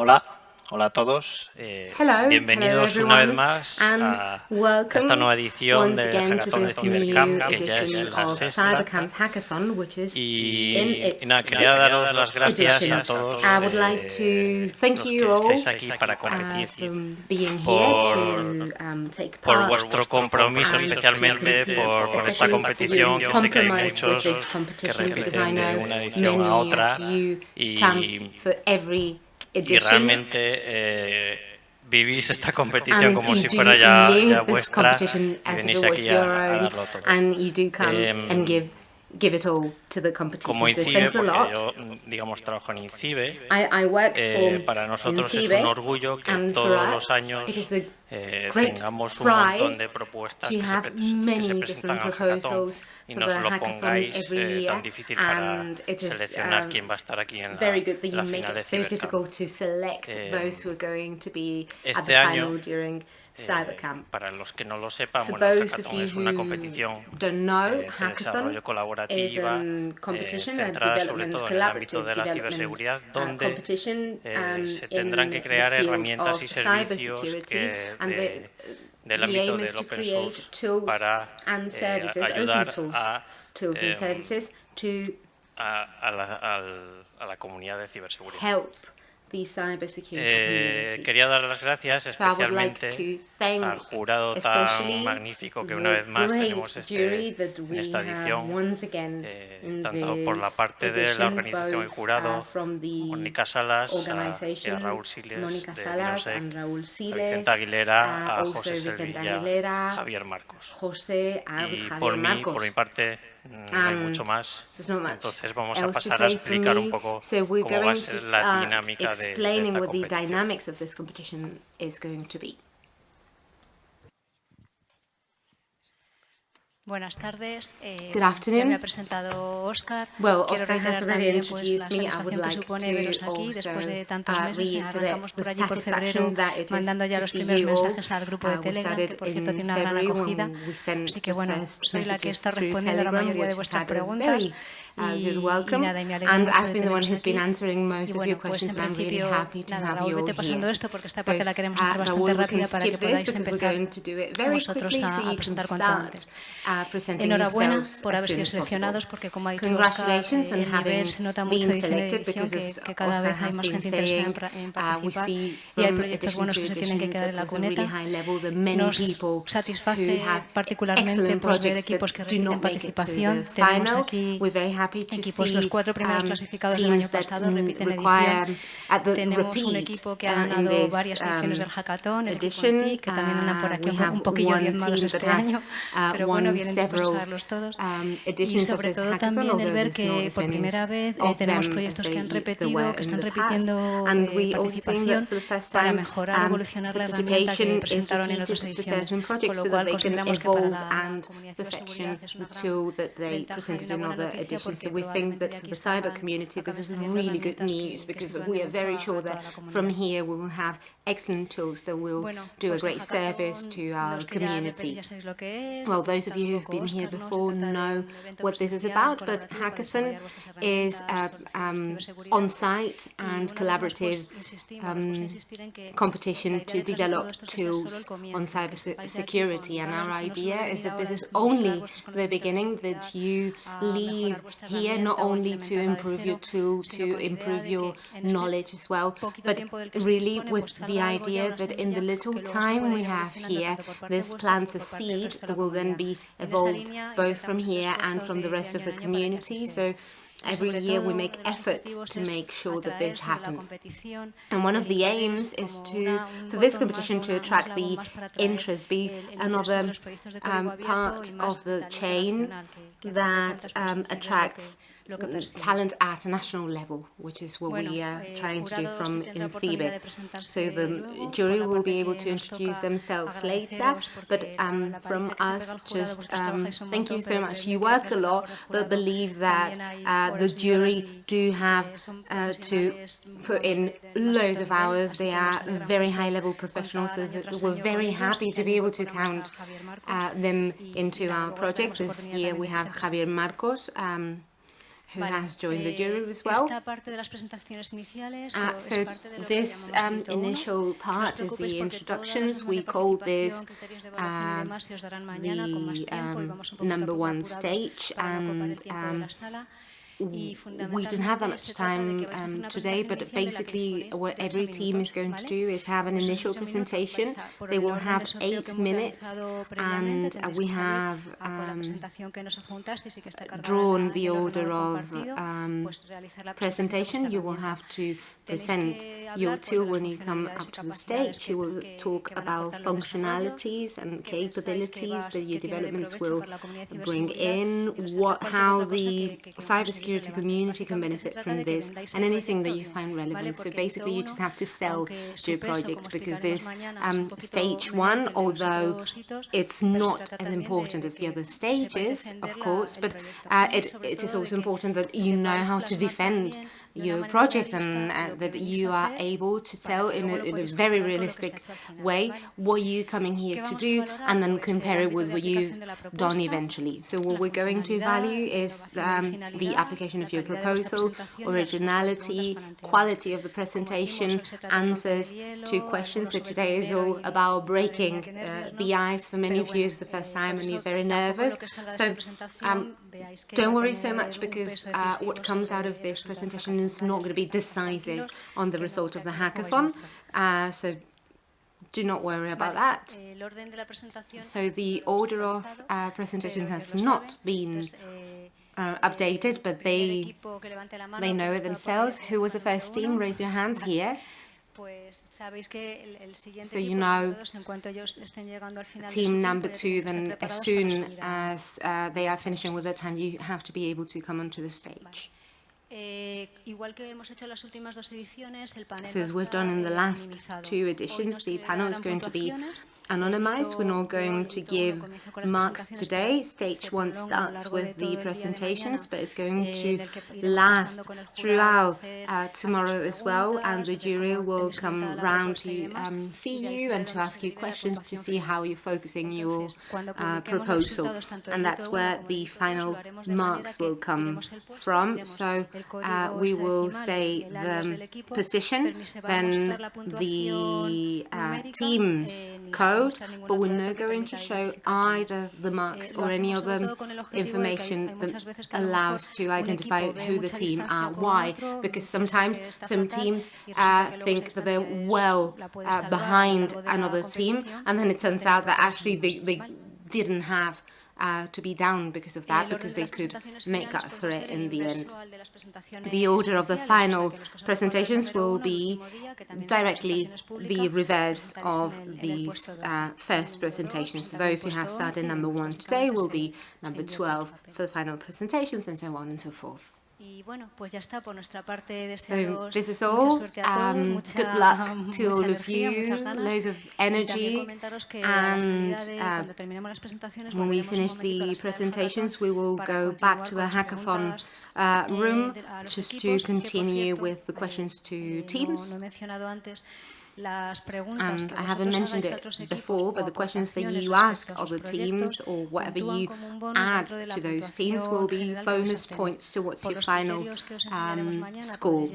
Hola, hola a todos. Bienvenidos una vez más a esta nueva edición del Hackathon de Cybercamp, que ya es la sexta. Y nada, quería daros las gracias a todos los que estáis aquí para competir por vuestro compromiso, especialmente por esta competición, que sé que hay muchos que repiten de una edición a otra y realmente vivís esta competición como si fuera ya vuestra y venís aquí a darlo todo. Como INCIBE, porque yo, digamos, trabajo en INCIBE, para nosotros es un orgullo que todos los años tengamos un montón de propuestas que se presentan al hackathon y nos lo pongáis tan difícil para seleccionar quién va a estar aquí en la final de Cybercamp. Este año, para los que no lo sepan, bueno, el hackathon es una competición de desarrollo colaborativa centrada sobre todo en el ámbito de la ciberseguridad, donde se tendrán que crear herramientas y servicios del ámbito del open source para ayudar a la comunidad de ciberseguridad. Quería dar las gracias especialmente al jurado tan magnífico que una vez más tenemos en esta edición, tanto por la parte de la organización y jurado, Mónica Salas, a Raúl Siles de Binosec, a Vicente Aguilera, a José Selvilla, Javier Marcos. Y por mi parte, no hay mucho más, entonces vamos a pasar a explicar un poco cómo va a ser la dinámica de esta competición. Buenas tardes. Good afternoon. Ya me ha presentado Óscar. Well, Quiero Oscar has reiterar already también la introduced me. I would satisfacción que like supone veros to aquí also después de tantos meses. reiterate Arrancamos the por allí por febrero, satisfaction that it is mandando ya to los see primeros you all. mensajes al grupo de We Telegram, que started por cierto in tiene una gran February acogida. when we sent Así que the bueno, first soy la que messages está through respondiendo a la Telegram, mayoría de which vuestras had a preguntas. very good Y welcome. nada, y me alegro And mucho I've de been the one teneros who's been aquí. answering most Y of bueno, your pues questions, en and I'm really principio, happy to nada, have Raúl, you all vete pasando here. esto porque esta So, parte la queremos hacer Raúl, bastante we can rápida para que skip this podáis because we're empezar going to do it very vosotros quickly so a you can presentar cuanto start antes. presenting Enhorabuena yourselves por as haber soon sido as possible. seleccionados porque, como ha dicho Congratulations Óscar, on el having nivel se nota mucho been edición de selected edición, because, as que cada Oscar vez hay has más been gente saying, interesada en we participar see y hay from proyectos edition buenos to que se tienen que edition quedar en that la there's a really cuneta. high level, that many Nos people who satisface have particularmente excellent pues, ver projects equipos that que do repiten not make it to participación. the Tenemos final. aquí We're very happy to equipos, see los 4 primeros clasificados del año teams that pasado repiten require edición. the Tenemos un repeat equipo que ha in ganado this varias ediciones del hackathon, el equipo edition. Antic, que también andan por aquí We have un poquillo one diezmados team that este has año, pero bueno, won vienen dispuestos a several darlos todos. Y editions of sobre this todo hackathon, también el although ver there's not que as por many primera vez of tenemos them as proyectos que han there repetido, were que in están the past. repitiendo And we also seen that participación for the first para time mejorar o evolucionar la herramienta que participation is presentaron en otras repeated for ediciones, certain con projects lo so that cual they can consideramos que para evolve la and comunidad de perfection ciberseguridad es the una gran tool that they ventaja y presented una in buena other noticia editions. porque So we think probablemente that de for aquí the cyber salgan, community this is acaben saliendo really good herramientas news que because sirvan we de are mucho very a sure toda that la from comunidad. here we will have excellent tools that will Bueno, do a pues el great service hackathon, to our los que ya repetís community. ya sabéis lo que es, Well, those of you who have un been poco here Óscar, ¿no? Se before trata de know un evento what this is presencial, about, but colaborativo para Hackathon desarrollar vuestras is herramientas sobre ciberseguridad. on-site Y and una vez más, collaborative pues insistimos, nos gusta insistir en que la competition idea to detrás de todo develop esto es que sea solo el tools on comienzo, que sepáis de aquí cybersecurity, con and our ganas de no idea solo is venir that this ahora is a demostrar only vuestros the conocimientos de beginning, that seguridad, you a leave mejorar vuestra here not herramienta o a only to implementarla de improve your cero, tool, sino to con la idea improve de your que en este knowledge as well, poquito but tiempo del que se really dispone, with pues the salga algo ya, idea una that in the semilla little que luego se time pueda we ir have evolucionando here, tanto por parte this vuestra plants como a por parte del seed resto de that la will then comunidad. be En esa evolved línea both from intentamos hacer here and esfuerzos from the de rest of año the en año para que así community. sea. So Y every sobre year we todo, make de los efforts objetivos to es make sure that this atraer sobre la happens. competición And one of el the interés aims is como un for this botón más competition o to un attract eslabón the más para atraer interest, be el interés sobre another los proyectos de código abierto part y más of the talento chain internacional, que a fin de that cuentas pues es attracts lo que persigue. talent at a national level, which is what Bueno, we are trying to do jurado from sí tendrá oportunidad INCIBE. de So presentarse the luego. jury Por la will parte be able que to nos introduce toca themselves later, agradeceros but porque la from paliza que se us, pega al jurado, just vosotros trabajáis un thank you montón, so pero much. creedme You que work a hacer la lot, labor del but jurado believe that también hay the horas y horas jury do have son to profesionales, put vamos, in de más loads alto of nivel, hours. así They que nos are alegra very mucho high-level professionals, contar so año tras we're año very con ellos. happy Este to año be able to incorporamos count a Javier Marcos them y into nada, our luego project. tendremos This oportunidad year también we de que have se Javier presenten. Marcos. who has joined the jury as well. So this initial part is the introductions. We call this the number one stage, and we don't have that much time today, but basically what every team is going to do is have an initial presentation. They will have 8 minutes, and we have drawn the order of presentation. You will have to present your tool when you come up to the stage. You will talk about functionalities and capabilities that your developments will bring in, how the cybersecurity community can benefit from this, and anything that you find relevant. So basically you just have to sell your project, because this stage one, although it's not as important as the other stages, of course, but it is also important that you know how to defend your project, and that you are able to tell in a very realistic way what you're coming here to do, and then compare it with what you've done eventually. So what we're going to value is the application of your proposal, originality, quality of the presentation, answers to questions. So today is all about breaking the ice. For many of you, it's the first time and you're very nervous. So don't worry so much, because what comes out of this presentation is not going to be decisive on the result of the hackathon. So do not worry about that. So the order of presentation has not been updated, but they know it themselves. Who was the first team? Raise your hands here. So you know team number 2, then as soon as they are finishing with their time, you have to be able to come onto the stage. So as we've done in the last 2 editions, the panel is going to be anonymized. We're not going to give marks today. Stage 1 starts with the presentations, but it's going to last throughout tomorrow as well, and the jury will come round to see you and to ask you questions to see how you're focusing your proposal, and that's where the final marks will come from. So we will say the position, then the team's code, but we're not going to show either the marks or any other information that allows to identify who the team are. Why? Because sometimes some teams think that they're well behind another team, and then it turns out that actually they didn't have to be down because of that, because they could make up for it in the end. The order of the final presentations will be directly the reverse of these first presentations. So those who have started number 1 today will be number 12 for the final presentations, and so on and so forth. So this is all. Good luck to all of you, loads of energy, and when we finish the presentations, we will go back to the hackathon room just to continue with the questions to teams. And I haven't mentioned it before, but the questions that you ask other teams or whatever you add to those teams will be bonus points towards your final score.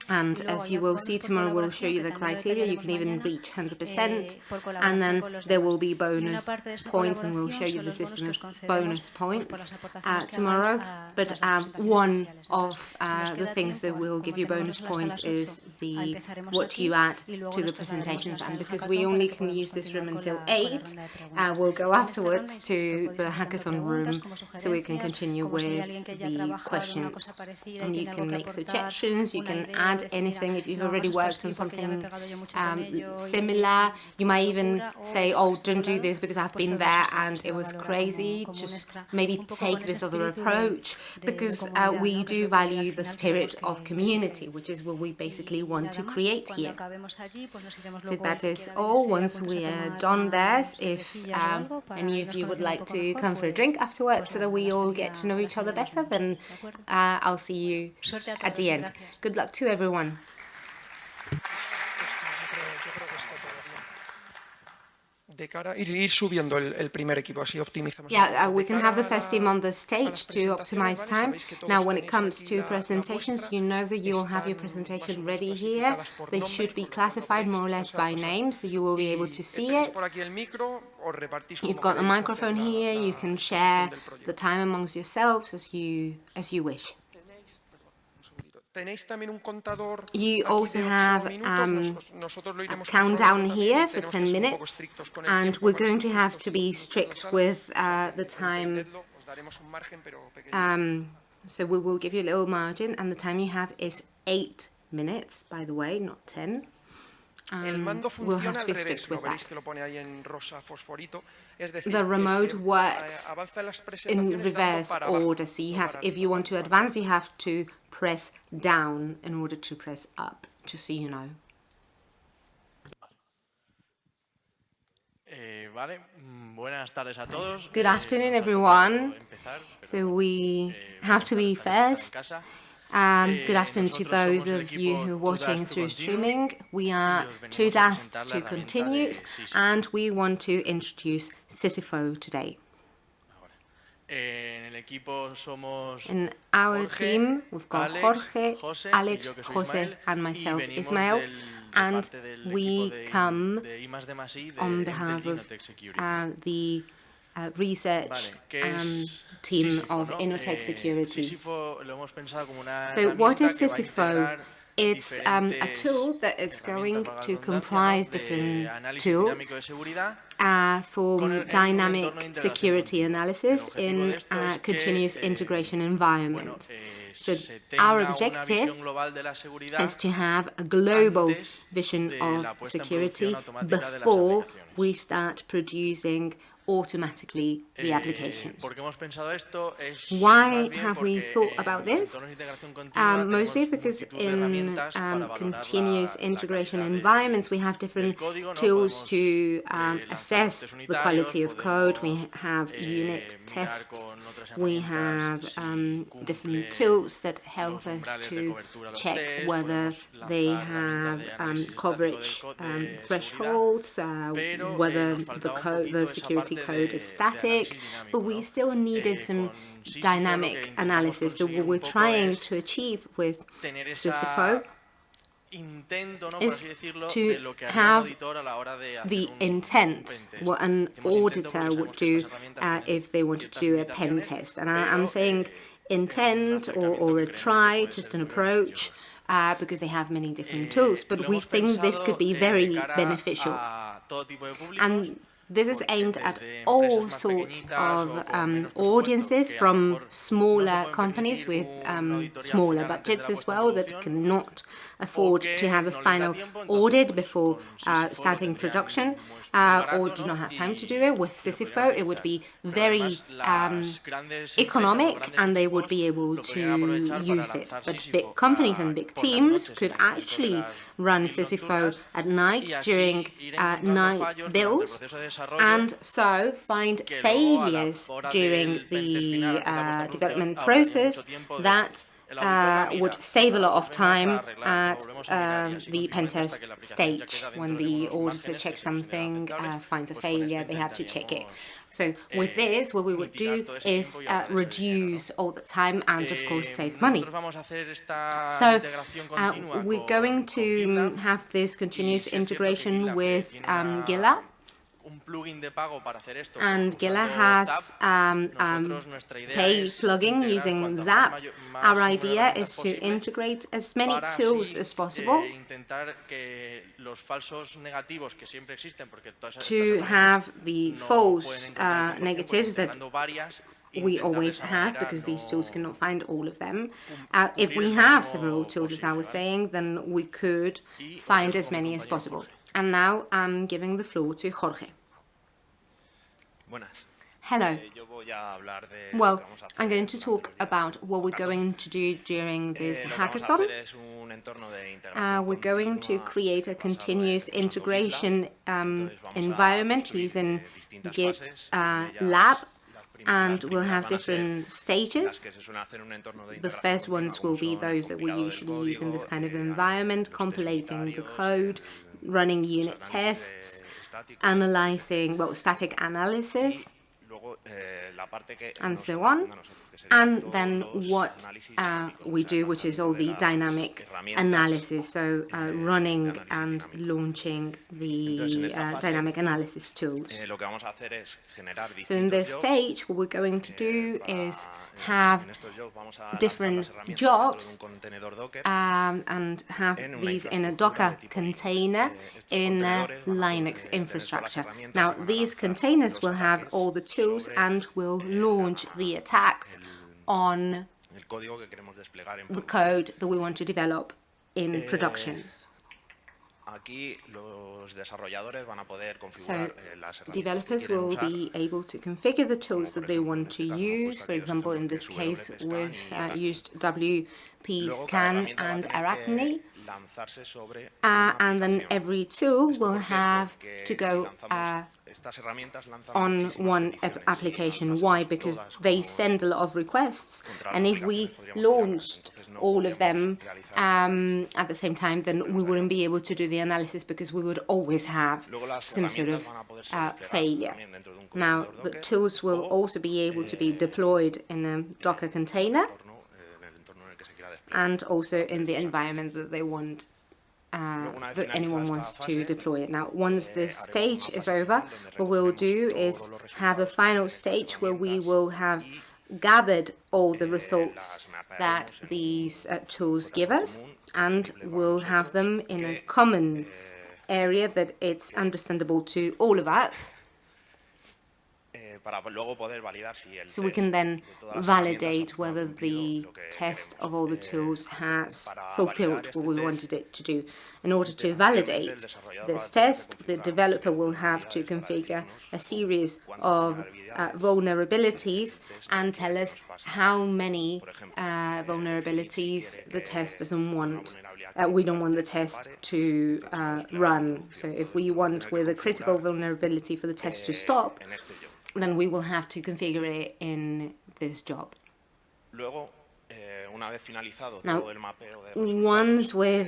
And as you will see, tomorrow we'll show you the criteria. You can even reach 100%, and then there will be bonus points, and we'll show you the system of bonus points tomorrow. But one of the things that will give you bonus points is what you add to the presentations, and because we only can use this room until 8, we'll go afterwards to the hackathon room so we can continue with the questions, and you can make suggestions, you can add anything. If you've already worked on something similar, you might even say, oh, don't do this because I've been there and it was crazy, just maybe take this other approach, because we do value the spirit of community, which is what we basically want to create here. So that is all. Once we are done there, if any of you would like to come for a drink afterwards so that we all get to know each other better, then I'll see you at the end. Good luck to everyone. Yeah, we can have the first team on the stage to optimize time. Now, when it comes to presentations, you know that you will have your presentation ready here. They should be classified more or less by name, so you will be able to see it. You've got the microphone here. You can share the time amongst yourselves as you wish. You also have a countdown here for 10 minutes, and we're going to have to be strict with the time. So we will give you a little margin, and the time you have is 8 minutes, by the way, not 10. We'll have to be strict with that. The remote works in reverse order. So you have, if you want to advance, you have to press down in order to press up, just so you know. Good afternoon, everyone. So we have to be first. Good afternoon to those of you who are watching through streaming. We are 2 dash to continues, and we want to introduce Sísifo today. In our team, we've got Jorge, Alex, Jose, and myself, Ismael, and we come on behalf of the research team of Innotech Security. So what is Sísifo? It's a tool that is going to comprise different tools for dynamic security analysis in a continuous integration environment. So our objective is to have a global vision of security before we start producing automatically the applications. Why have we thought about this? Mostly because in continuous integration environments, we have different tools to assess the quality of code. We have unit tests. We have different tools that help us to check whether they have coverage thresholds, whether the security code is static, but we still needed some dynamic analysis. So what we're trying to achieve with Sísifo is to have the intent, what an auditor would do if they wanted to do a pen test. And I'm saying intent or a try, just an approach, because they have many different tools. But we think this could be very beneficial. And this is aimed at all sorts of audiences, from smaller companies with smaller budgets as well that cannot afford to have a final audit before starting production, or do not have time to do it. With Sísifo, it would be very economic, and they would be able to use it. But big companies and big teams could actually run Sísifo at night during night builds, and so find failures during the development process that would save a lot of time at the pen test stage. When the auditor checks something, finds a failure, they have to check it. So with this, what we would do is reduce all the time and, of course, save money. So we're going to have this continuous integration with Gila. And Gila has paid plugin using Zap. Our idea is to integrate as many tools as possible to have the false negatives that we always have, because these tools cannot find all of them. If we have several tools, as I was saying, then we could find as many as possible. And now I'm giving the floor to Jorge. Hello. Well, I'm going to talk about what we're going to do during this hackathon. We're going to create a continuous integration environment using Git Lab, and we'll have different stages. The first ones will be those that we usually use in this kind of environment, compilating the code, running unit tests, analyzing, well, static analysis, and so on. And then what we do, which is all the dynamic analysis, so running and launching the dynamic analysis tools. So in this stage, what we're going to do is have different jobs and have these in a Docker container in a Linux infrastructure. Now, these containers will have all the tools and will launch the attacks on the code that we want to develop in production. So developers will be able to configure the tools that they want to use. For example, in this case, we've used WP Scan and Arachne. And then every tool will have to go on one application. Why? Because they send a lot of requests, and if we launched all of them at the same time, then we wouldn't be able to do the analysis because we would always have some sort of failure. Now, the tools will also be able to be deployed in a Docker container and also in the environment that they want, that anyone wants to deploy it. Now, once this stage is over, what we'll do is have a final stage where we will have gathered all the results that these tools give us, and we'll have them in a common area that it's understandable to all of us. So we can then validate whether the test of all the tools has fulfilled what we wanted it to do. In order to validate this test, the developer will have to configure a series of vulnerabilities and tell us how many vulnerabilities the test doesn't want. We don't want the test to run. So if we want with a critical vulnerability for the test to stop, then we will have to configure it in this job. Now, once we're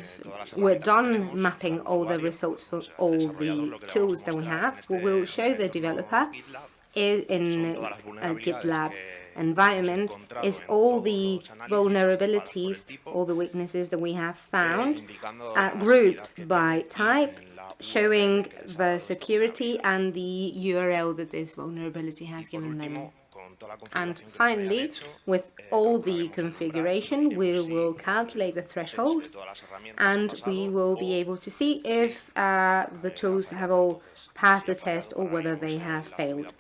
done mapping all the results for all the tools that we have, what we'll show the developer is in a GitLab environment is all the vulnerabilities, all the weaknesses that we have found, grouped by type, showing the security and the URL that this vulnerability has given them. And finally, with all the configuration, we will calculate the threshold, and we will be able to see if the tools have all passed the test or whether they have failed.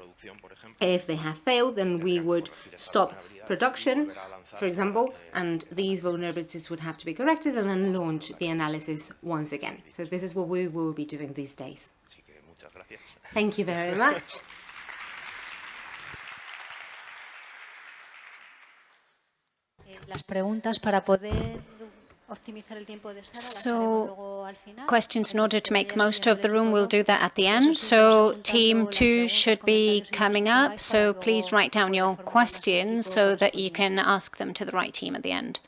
If they have failed, then we would stop production, for example, and these vulnerabilities would have to be corrected and then launch the analysis once again. So this is what we will be doing these days. Thank you very much. Las preguntas para poder So, questions in order to make most of the room, we'll do that at the end. So, team 2 should be coming up. So, please write down your questions so that you can ask them to the right team at the end.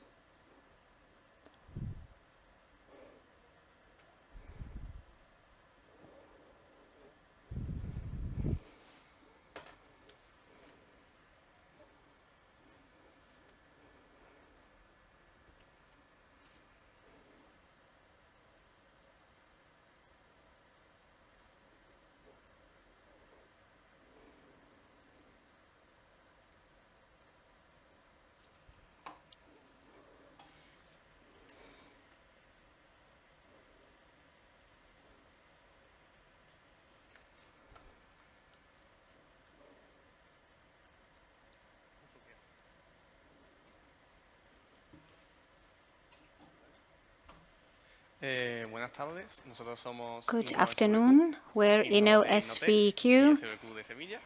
Good afternoon. We're InnoSVQ,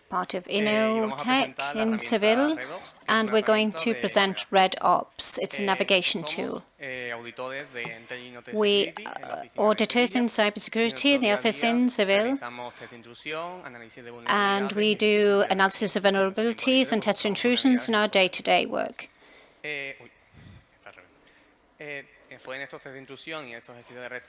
part of InnoTech in Seville, and we're going to present Red Ops. It's a navigation tool. We auditors in cybersecurity in the office in Seville, and we do analysis of vulnerabilities and test intrusions in our day-to-day work.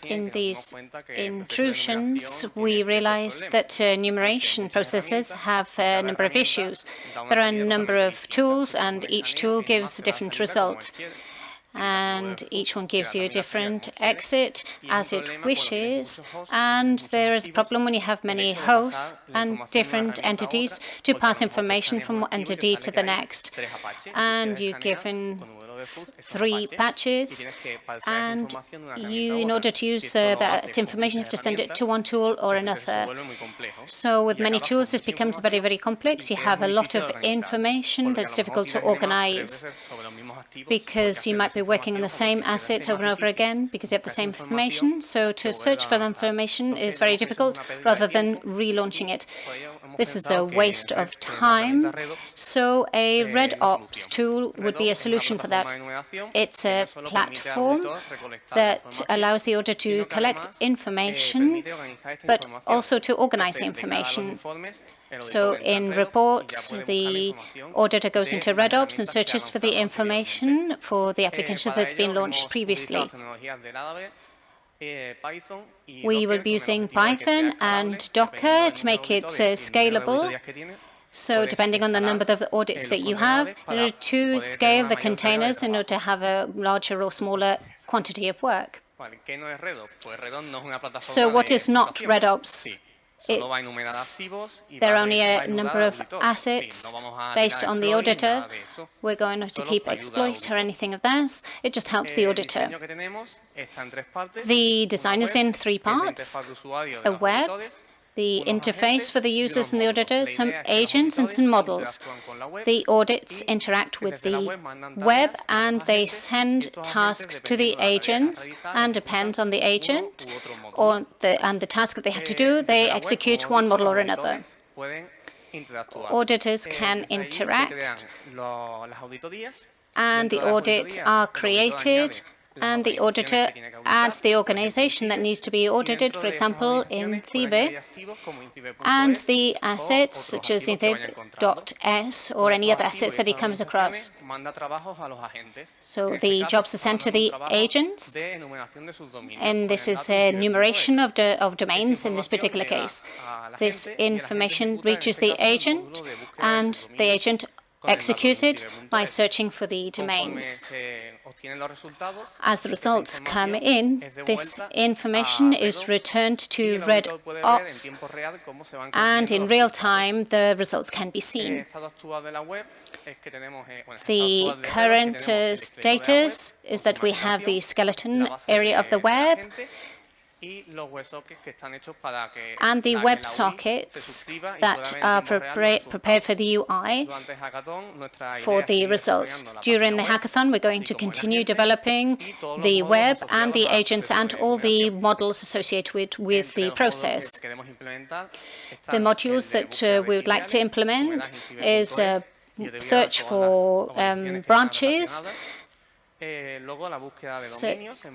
In these intrusions, we realized that enumeration processes have a number of issues. There are a number of tools, and each tool gives a different result. And each one gives you a different exit as it wishes. And there is a problem when you have many hosts and different entities to pass information from one entity to the next. And you're given 3 patches, and in order to use that information, you have to send it to one tool or another. So with many tools, this becomes very, very complex. You have a lot of information that's difficult to organize, because you might be working on the same assets over and over again because you have the same information. So to search for the information is very difficult rather than relaunching it. This is a waste of time. So a RedOps tool would be a solution for that. It's a platform that allows the auditor to collect information, but also to organize the information. So in reports, the auditor goes into RedOps and searches for the information for the application that's been launched previously. We will be using Python and Docker to make it scalable. So depending on the number of audits that you have, in order to scale the containers in order to have a larger or smaller quantity of work. So what is not RedOps? There are only a number of assets based on the auditor. We're going to keep exploit or anything of that. It just helps the auditor. The design is in 3 parts: a web, the interface for the users and the auditor, some agents and some models. The audits interact with the web and they send tasks to the agents, and depends on the agent and the task that they have to do, they execute one model or another. Auditors can interact, and the audits are created, and the auditor adds the organization that needs to be audited, for example, INCIBE, and the assets such as INCIBE.s or any other assets that he comes across. So the jobs are sent to the agents, and this is a enumeration of domains in this particular case. This information reaches the agent, and the agent executes it by searching for the domains. As the results come in, this information is returned to RedOps, and in real time, the results can be seen. The current status is that we have the skeleton area of the web, and the web sockets that are prepared for the UI for the results. During the hackathon, we're going to continue developing the web and the agents and all the models associated with the process. The modules that we would like to implement is search for branches,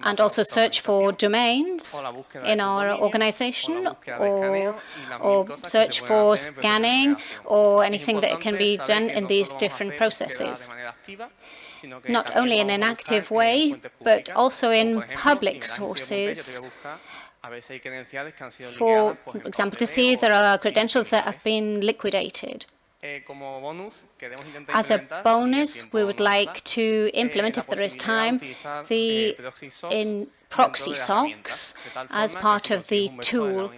and also search for domains in our organization, or search for scanning or anything that can be done in these different processes. Not only in an active way, but also in public sources. For example, to see there are credentials that have been liquidated. As a bonus, we would like to implement, if there is time, the proxy socks as part of the tool.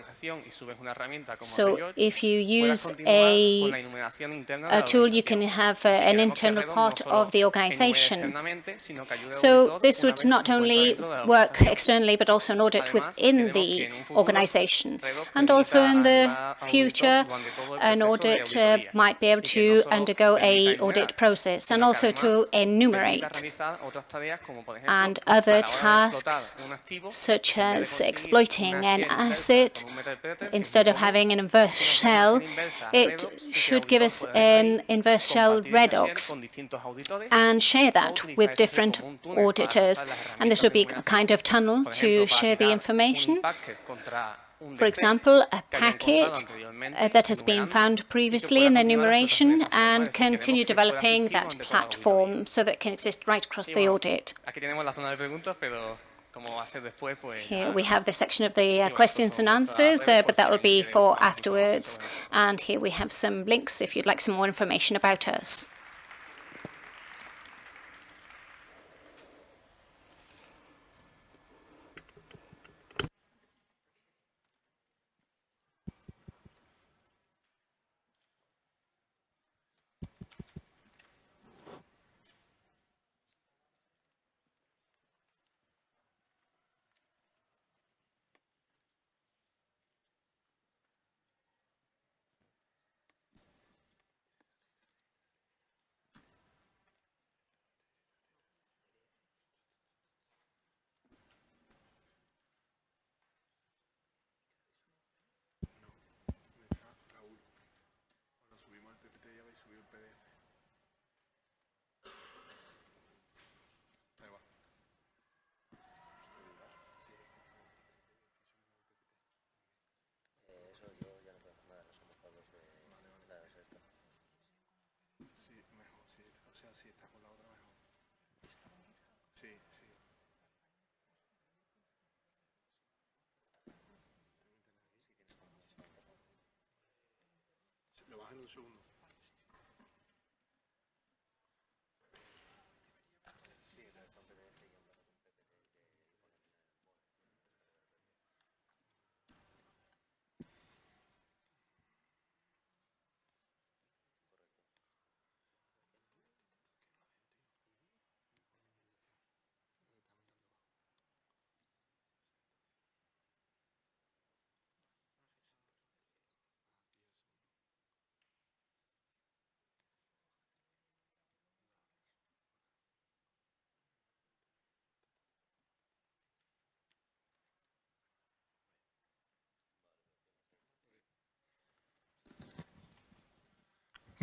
So if you use a tool, you can have an internal part of the organization. So this would not only work externally, but also an audit within the organization. And also in the future, an audit might be able to undergo an audit process, and also to enumerate. And other tasks, such as exploiting an asset, instead of having an inverse shell, it should give us an inverse shell RedOps and share that with different auditors. And this would be a kind of tunnel to share the information. For example, a packet that has been found previously in the enumeration and continue developing that platform so that it can exist right across the audit. Here we have the section of the questions and answers, but that will be for afterwards. And here we have some links if you'd like some more information about us.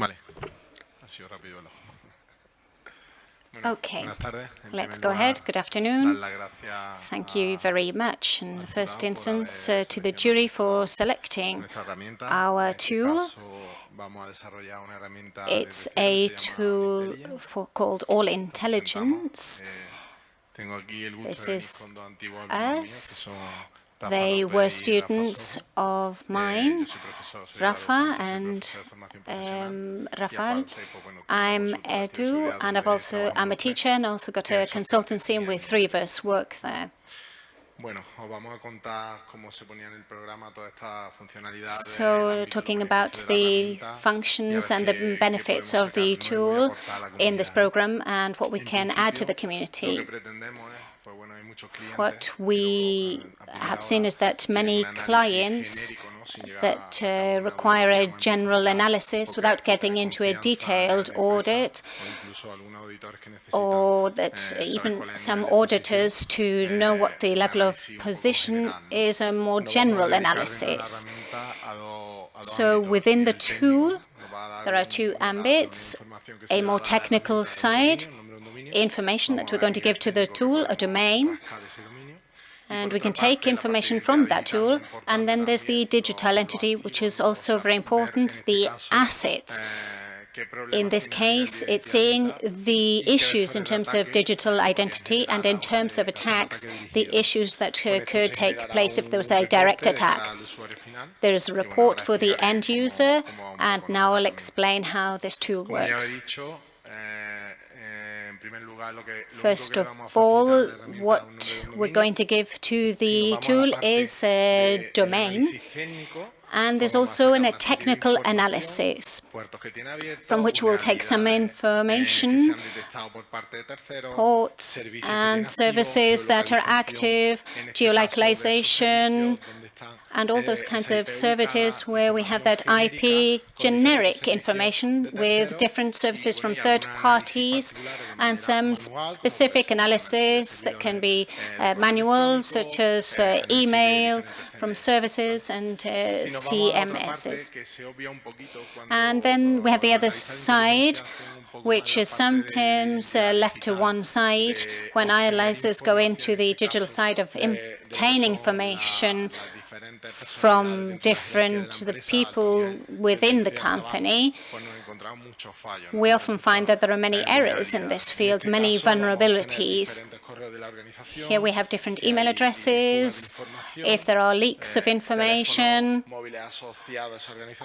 Vale, ha sido rápido. Okay, let's go ahead. Good afternoon. Thank you very much in the first instance to the jury for selecting our tool. It's a tool called All Intelligence. This is us. They were students of mine, Rafa and Rafael. I'm Edu, and I'm a teacher and also got a consultancy, and we three of us work there. So, talking about the functions and the benefits of the tool in this program and what we can add to the community. What we have seen is that many clients that require a general analysis without getting into a detailed audit, or that even some auditors to know what the level of position is, a more general analysis. So within the tool, there are two ambits, a more technical side, information that we're going to give to the tool, a domain, and we can take information from that tool. And then there's the digital entity, which is also very important, the assets. In this case, it's seeing the issues in terms of digital identity and in terms of attacks, the issues that could take place if there was a direct attack. There is a report for the end user, and now I'll explain how this tool works. First of all, what we're going to give to the tool is a domain, and there's also a technical analysis from which we'll take some information, ports and services that are active, geolocalization, and all those kinds of services where we have that IP generic information with different services from third parties and some specific analysis that can be manual, such as email from services and CMSs. And then we have the other side, which is sometimes left to one side when analyzers go into the digital side of obtaining information from different people within the company, we often find that there are many errors in this field, many vulnerabilities. Here we have different email addresses. If there are leaks of information,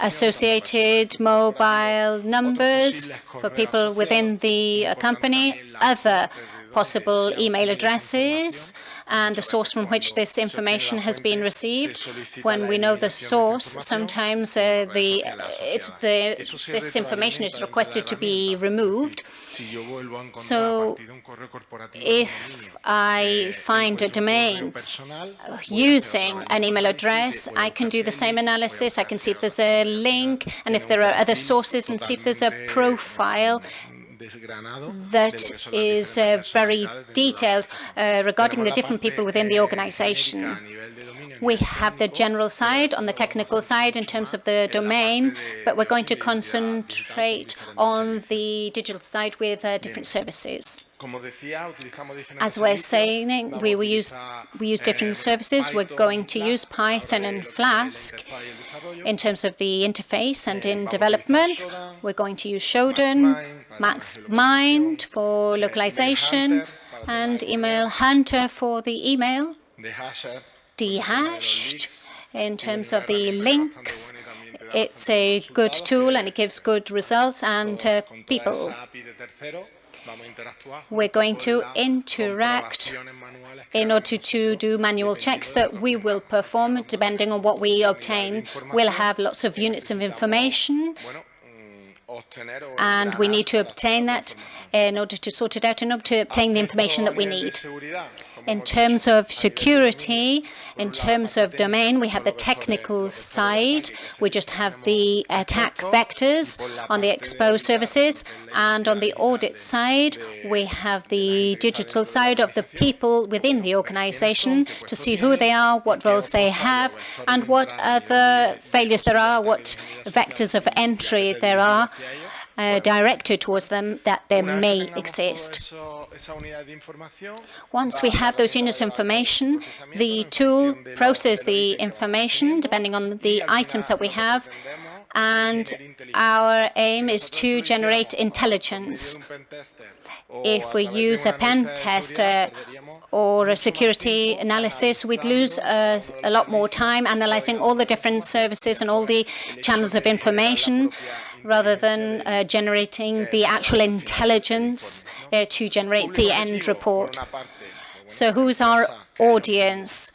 associated mobile numbers for people within the company, other possible email addresses, and the source from which this information has been received. When we know the source, sometimes this information is requested to be removed. So if I find a domain using an email address, I can do the same analysis. I can see if there's a link, and if there are other sources, and see if there's a profile that is very detailed regarding the different people within the organization. We have the general side on the technical side in terms of the domain, but we're going to concentrate on the digital side with different services. As we're saying, we use different services. We're going to use Python and Flask in terms of the interface and in development. We're going to use Shodan, MaxMind for localization, and Email Hunter for the email, Dehashed in terms of the links. It's a good tool and it gives good results, and people. We're going to interact in order to do manual checks that we will perform depending on what we obtain. We'll have lots of units of information, and we need to obtain that in order to sort it out, in order to obtain the information that we need. In terms of security, in terms of domain, we have the technical side. We just have the attack vectors on the exposed services. And on the audit side, we have the digital side of the people within the organization to see who they are, what roles they have, and what other failures there are, what vectors of entry there are directed towards them that there may exist. Once we have those units of information, the tool processes the information depending on the items that we have, and our aim is to generate intelligence. If we use a pen tester or a security analysis, we'd lose a lot more time analyzing all the different services and all the channels of information, rather than generating the actual intelligence to generate the end report. So who's our audience?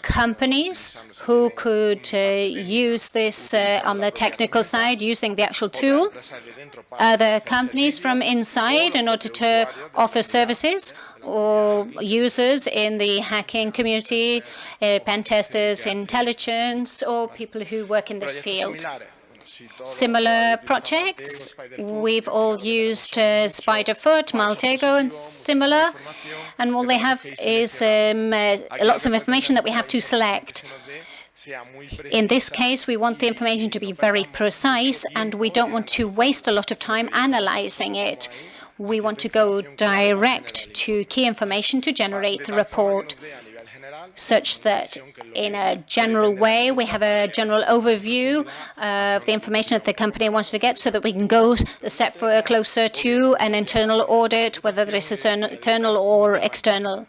Companies who could use this on the technical side using the actual tool, other companies from inside in order to offer services, or users in the hacking community, pen testers, intelligence, or people who work in this field. Similar projects, we've all used Spiderfoot, Maltego, and similar, and all they have is lots of information that we have to select. In this case, we want the information to be very precise, and we don't want to waste a lot of time analyzing it. We want to go direct to key information to generate the report, such that in a general way, we have a general overview of the information that the company wants to get, so that we can go a step closer to an internal audit, whether this is an internal or external,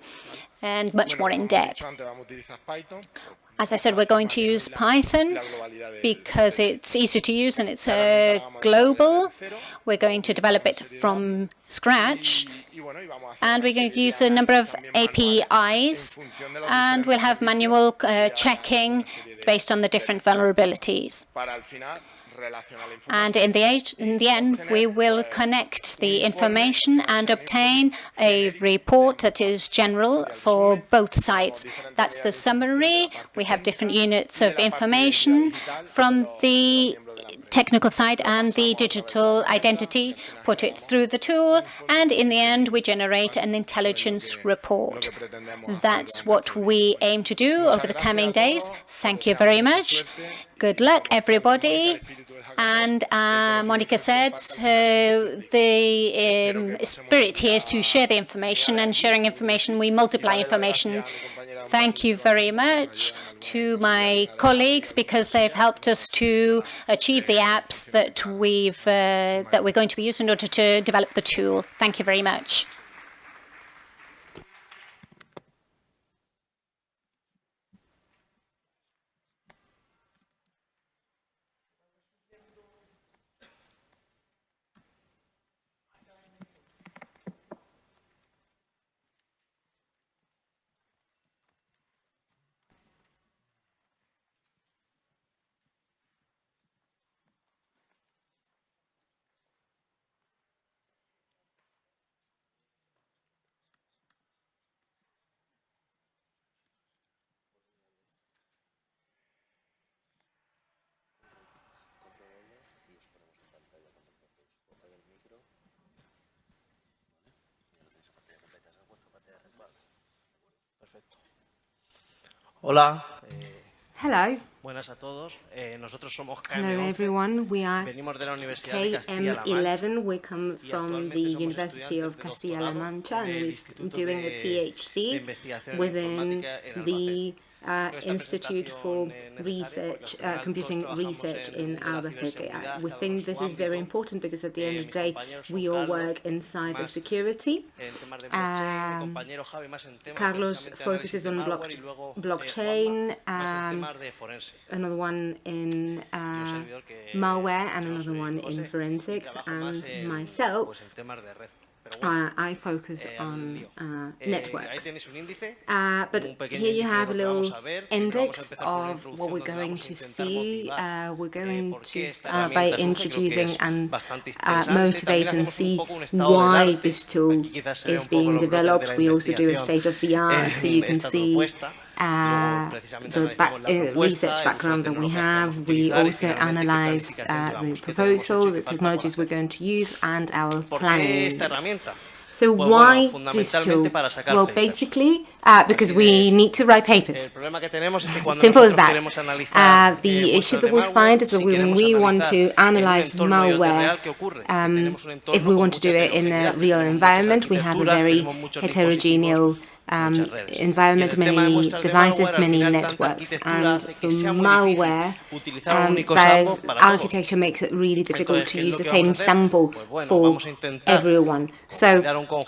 and much more in depth. As I said, we're going to use Python because it's easy to use and it's global. We're going to develop it from scratch, and we're going to use a number of APIs, and we'll have manual checking based on the different vulnerabilities. And in the end, we will connect the information and obtain a report that is general for both sides. That's the summary. We have different units of information from the technical side and the digital identity, put it through the tool, and in the end, we generate an intelligence report. That's what we aim to do over the coming days. Thank you very much. Good luck, everybody. And Monica said the spirit here is to share the information, and sharing information, we multiply information. Thank you very much to my colleagues because they've helped us to achieve the apps that we're going to be using in order to develop the tool. Thank you very much. Hola. Hello. Buenas a todos. Nosotros somos Hello everyone. We are Venimos de la Universidad de Castilla-La Mancha. KM11. We come from the University of Castilla-La Mancha and we're doing a PhD within the Institute for Research, Computing Research in Albacete. We think this is very important because at the end of the day, we all work in cybersecurity. Carlos focuses on blockchain, another one in malware, and another one in forensics, and myself, I focus on networks. But here you have a little index of what we're going to see. We're going to start by introducing and motivate and see why this tool is being developed. We also do a state of the art, so you can see the research background that we have. We also analyze the proposal, the technologies we're going to use, and our planning. So why this tool? Well, basically, because we need to write papers. Simple as that. The issue that we find is that when we want to analyze malware, if we want to do it in a real environment, we have a very heterogeneous environment, many devices, many networks, and for malware, architecture makes it really difficult to use the same sample for everyone. So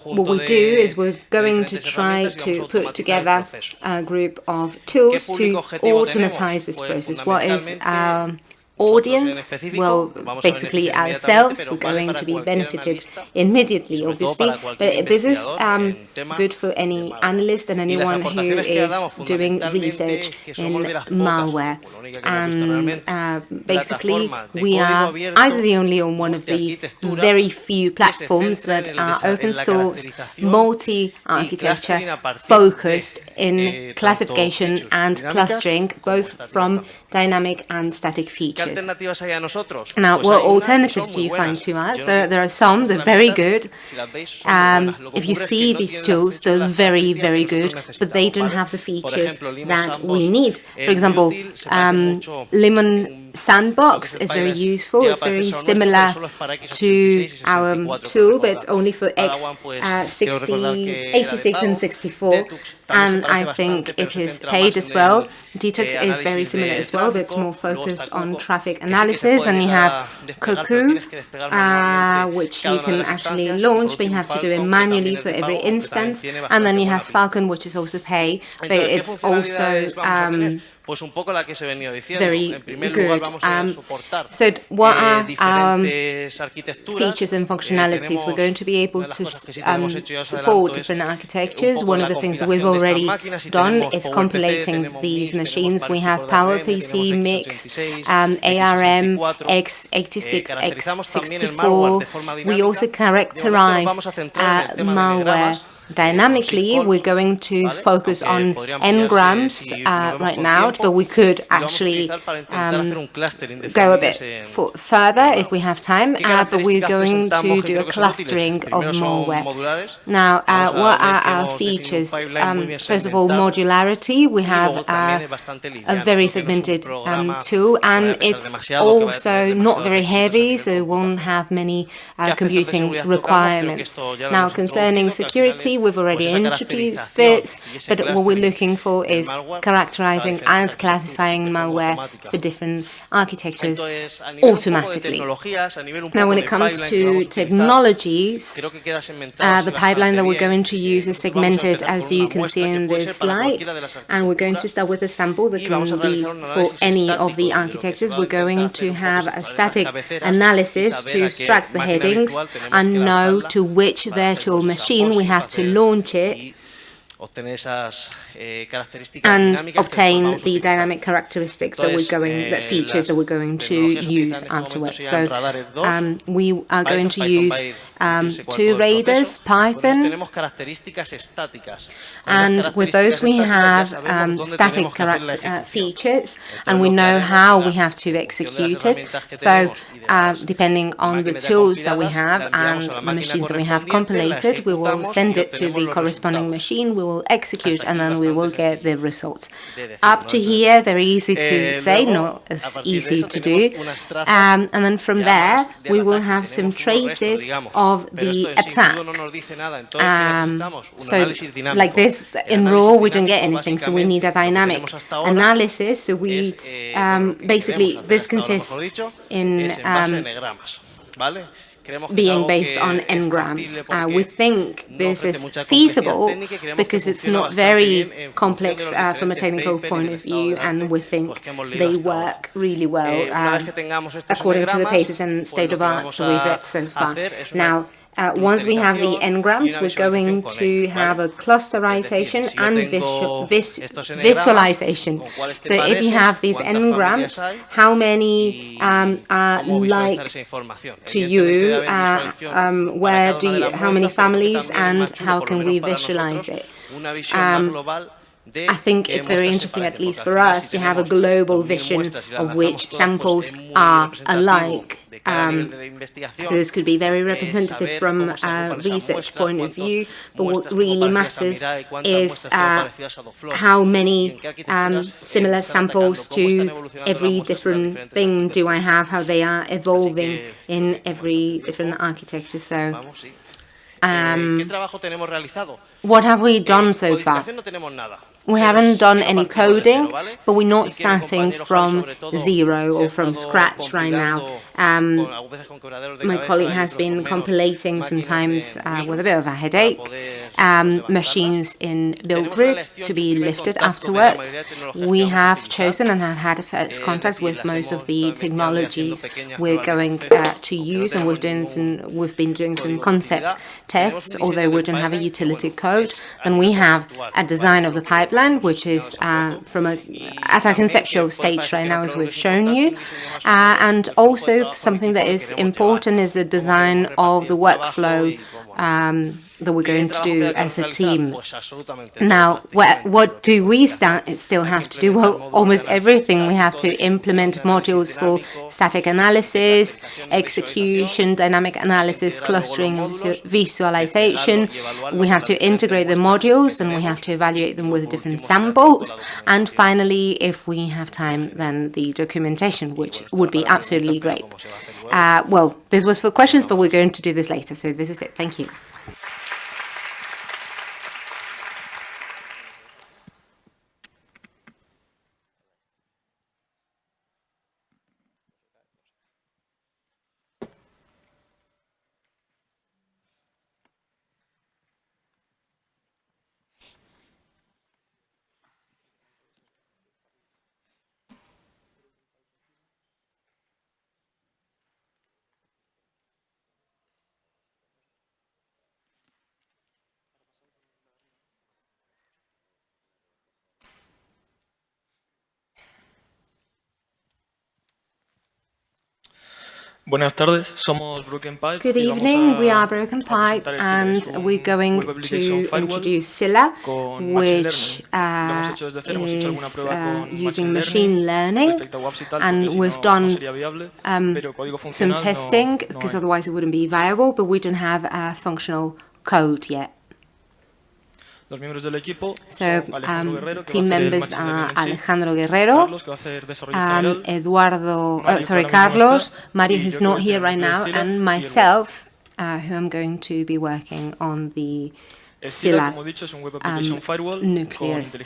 what we do is we're going to try to put together a group of tools to automatize this process. What is our audience? Well, basically ourselves. We're going to be benefited immediately, obviously, but this is good for any analyst and anyone who is doing research in malware. And basically, we are either the only or one of the very few platforms that are open source, multi-architecture, focused in classification and clustering, both from dynamic and static features. Now, what alternatives do you find to us? There are some, they're very good. If you see these tools, they're very, very good, but they don't have the features that we need. For example, Lemon Sandbox is very useful. It's very similar to our tool, but it's only for x86 and 64, and I think it is paid as well. Detox is very similar as well, but it's more focused on traffic analysis. And you have Cuckoo, which you can actually launch, but you have to do it manually for every instance. And then you have Falcon, which is also pay, but it's also very good. So what are features and functionalities? We're going to be able to support different architectures. One of the things that we've already done is compilating these machines. We have PowerPC, Mix, ARM, x86, x64. We also characterize malware dynamically. We're going to focus on n-grams right now, but we could actually go a bit further if we have time, but we're going to do a clustering of malware. Now, what are our features? First of all, modularity. We have a very segmented tool, and it's also not very heavy, so it won't have many computing requirements. Now, concerning security, security, we've already introduced this, but what we're looking for is characterizing and classifying malware for different architectures automatically. Now, when it comes to technologies, the pipeline that we're going to use is segmented, as you can see in this slide, and we're going to start with a sample that can be for any of the architectures. We're going to have a static analysis to extract the headings and know to which virtual machine we have to launch it and obtain the dynamic characteristics that features that we're going to use afterwards. So we are going to use two radars, Python, and with those we have static features, and we know how we have to execute it. So depending on the tools that we have and the machines that we have compilated, we will send it to the corresponding machine, we will execute, and then we will get the results. Up to here, very easy to say, not as easy to do. And then from there, we will have some traces of the attack. So like this, in raw, we don't get anything, so we need a dynamic analysis. So we, basically, this consists in being based on n-grams. We think this is feasible because it's not very complex from a technical point of view, and we think they work really well according to the papers and state of arts that we've read so far. Now, once we have the n-grams, we're going to have a clusterization and visualization. So if you have these n-grams, how many are like to you, how many families, and how can we visualize it? I think it's very interesting, at least for us, to have a global vision of which samples are alike. So this could be very representative from a research point of view, but what really matters is how many similar samples to every different thing do I have, how they are evolving in every different architecture. So what have we done so far? We haven't done any coding, but we're not starting from zero or from scratch right now. My colleague has been compilating, sometimes with a bit of a headache, machines in build group to be lifted afterwards. We have chosen and have had a first contact with most of the technologies we're going to use, and we've been doing some concept tests, although we don't have a utility code. Then we have a design of the pipeline, which is at a conceptual stage right now, as we've shown you. And also something that is important is the design of the workflow that we're going to do as a team. Now, what do we still have to do? Well, almost everything. We have to implement modules for static analysis, execution, dynamic analysis, clustering, and visualization. We have to integrate the modules, and we have to evaluate them with different samples. And finally, if we have time, then the documentation, which would be absolutely great. Well, this was for questions, but we're going to do this later. So this is it. Thank you. Buenas tardes, somos Broken Pipe. Good evening, we are Broken Pipe, and we're going to introduce Scylla, which is using machine learning, and we've done some testing, because otherwise it wouldn't be viable, but we don't have a functional code yet. So, team members are Alejandro Guerrero, Carlos, Mario, who's not here right now, and myself, who I'm going to be working on the SILA nucleus.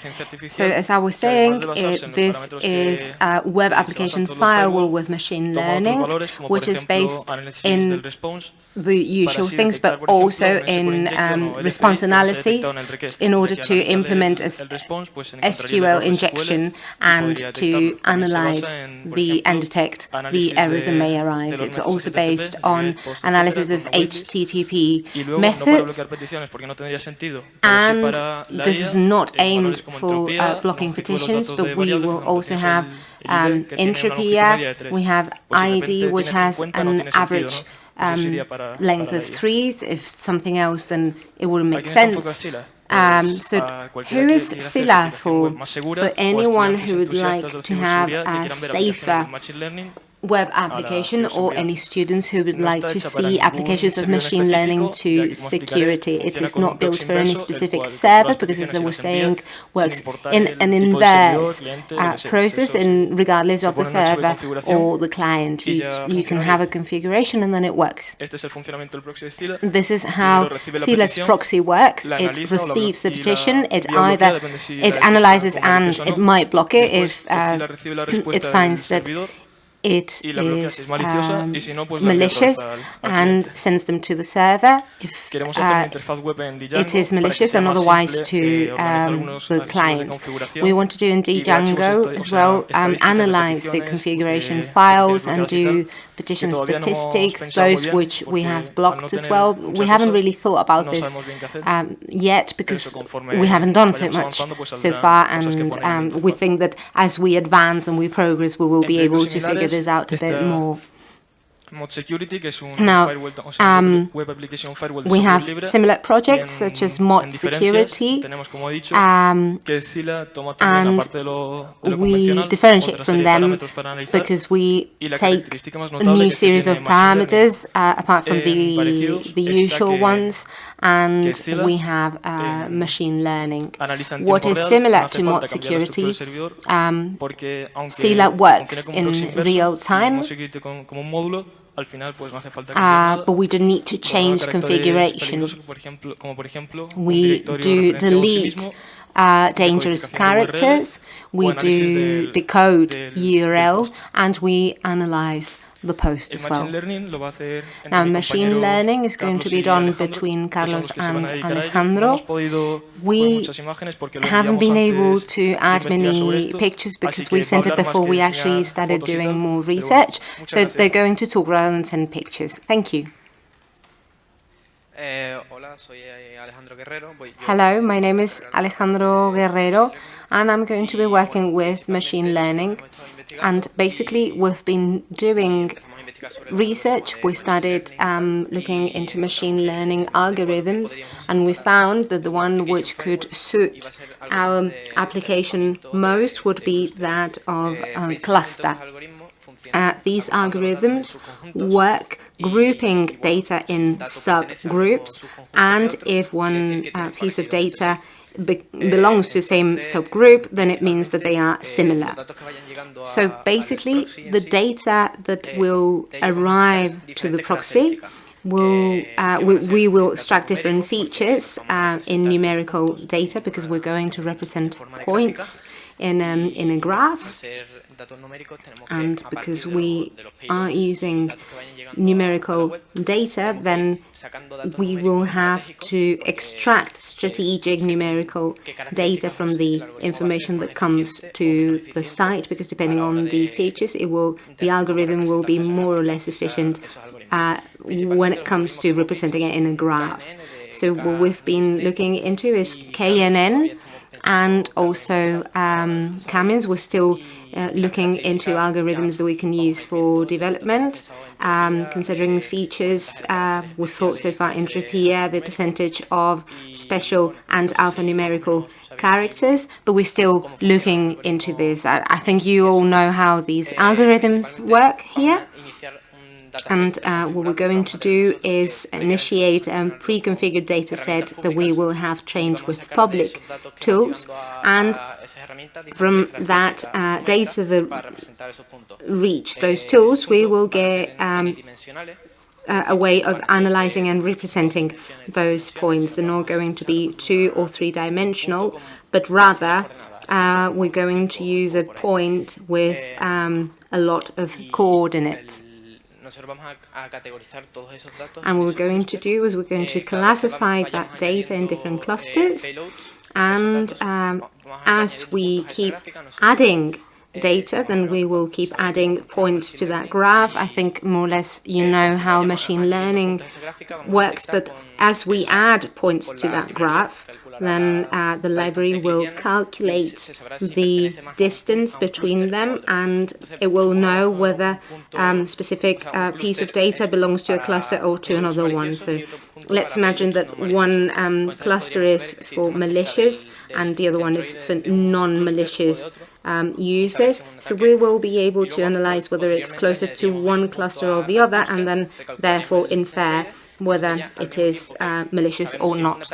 So as I was saying, this is a web application firewall with machine learning, which is based in the usual things, but also in response analysis in order to implement SQL injection and to analyze and detect the errors that may arise. It's also based on analysis of HTTP methods, and this is not aimed for blocking petitions, but we will also have INCIBE. We have ID, which has an average length of 3. If something else, then it wouldn't make sense. So who is SILA for? For anyone who would like to have a safer web application, or any students who would like to see applications of machine learning to security. It is not built for any specific server because, as I was saying, works in an inverse process, and regardless of the server or the client, you can have a configuration and then it works. This is how SILA's proxy works. It receives the petition, it analyzes and it might block it if it finds that it is malicious and sends them to the server if it is malicious, and otherwise to the client. We want to do in Django as well, analyze the configuration files and do petition statistics, those which we have blocked as well. We haven't really thought about this yet because we haven't done so much so far, and we think that as we advance and we progress, we will be able to figure this out a bit more. Now, we have similar projects such as Mod Security, and we differentiate from them because we take a new series of parameters apart from the usual ones, and we have machine learning. What is similar to Mod Security, SILA works in real time, but we don't need to change configuration. We do delete dangerous characters, we do decode URL, and we analyze the post as well. Now, machine learning is going to be done between Carlos and Alejandro. We haven't been able to add many pictures because we sent it before we actually started doing more research. So they're going to talk rather than send pictures. Thank you. Hello, my name is Alejandro Guerrero, and I'm going to be working with machine learning. And basically, we've been doing research. We started looking into machine learning algorithms, and we found that the one which could suit our application most would be that of cluster. These algorithms work grouping data in subgroups, and if one piece of data belongs to the same subgroup, then it means that they are similar. So basically, the data that will arrive to the proxy we will extract different features in numerical data because we're going to represent points in a graph. And because we are using numerical data, then we will have to extract strategic numerical data from the information that comes to the site, because depending on the features, the algorithm will be more or less efficient when it comes to representing it in a graph. So what we've been looking into is KNN, and also Kamins. We're still looking into algorithms that we can use for development, considering features. We've thought so far INCIBE, the percentage of special and alphanumerical characters, but we're still looking into this. I think you all know how these algorithms work here. And what we're going to do is initiate a pre-configured data set that we will have trained with public tools, and from that data that reach those tools, we will get a way of analyzing and representing those points. They're not going to be 2 or 3 dimensional, but rather we're going to use a point with a lot of coordinates. And what we're going to do is we're going to classify that data in different clusters, and as we keep adding data, then we will keep adding points to that graph. I think more or less you know how machine learning works, but as we add points to that graph, then the library will calculate the distance between them, and it will know whether a specific piece of data belongs to a cluster or to another one. So let's imagine that one cluster is for malicious and the other one is for non-malicious users. So we will be able to analyze whether it's closer to one cluster or the other, and then therefore infer whether it is malicious or not.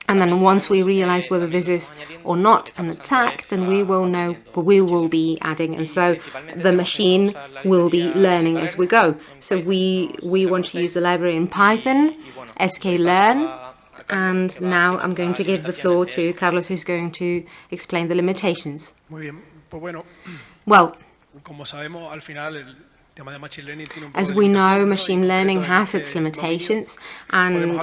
And then once we realize whether this is or not an attack, then we will know what we will be adding. And so the machine will be learning as we go. So we want to use the library in Python, sklearn. And now I'm going to give the floor to Carlos, who's going to explain the limitations. Well, as we know, machine learning has its limitations, and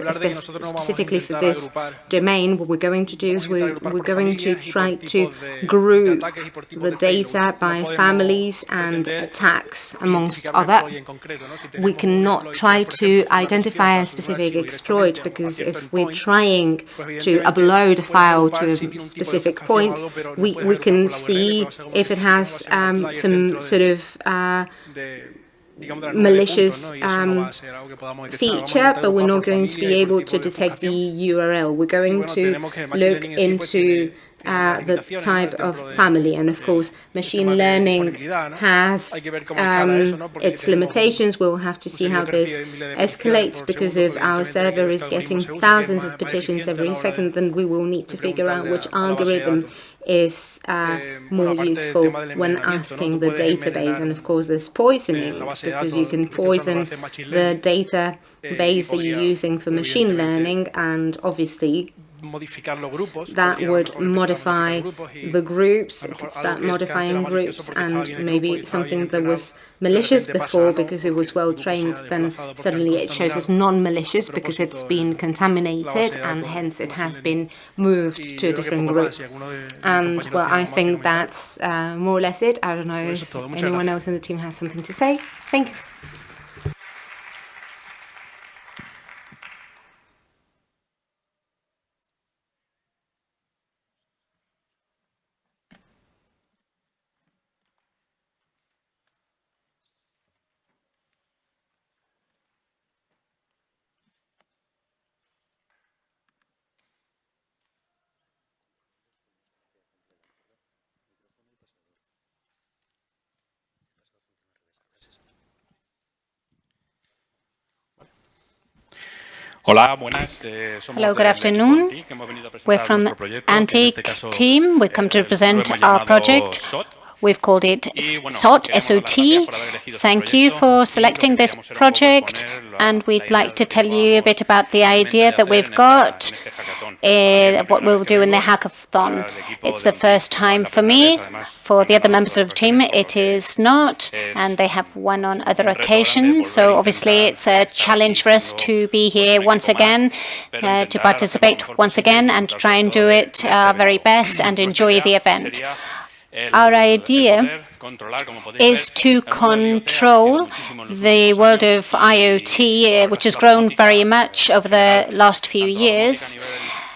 specifically for this domain, what we're going to do is we're going to try to group the data by families and attacks, amongst other. We cannot try to identify a specific exploit, because if we're trying to upload a file to a specific point, we can see if it has some sort of malicious feature, but we're not going to be able to detect the URL. We're going to look into the type of family, and of course machine learning has its limitations. We'll have to see how this escalates, because if our server is getting thousands of petitions every second, then we will need to figure out which algorithm is more useful when asking the database. And of course there's poisoning, because you can poison the database that you're using for machine learning, and obviously that would modify the groups. It could start modifying groups, and maybe something that was malicious before because it was well trained, then suddenly it shows as non-malicious because it's been contaminated and hence it has been moved to a different group. And well, I think that's more or less it. I don't know if anyone else in the team has something to say. Thanks. Hello, good afternoon. We're from Antique team. We've come to present our project. We've called it SOT, S-O-T. Thank you for selecting this project, and we'd like to tell you a bit about the idea that we've got, what we'll do in the hackathon. It's the first time for me. For the other members of the team, it is not, and they have won on other occasions. So obviously it's a challenge for us to be here once again, to participate once again, and try and do it our very best and enjoy the event. Our idea is to control the world of IoT, which has grown very much over the last few years.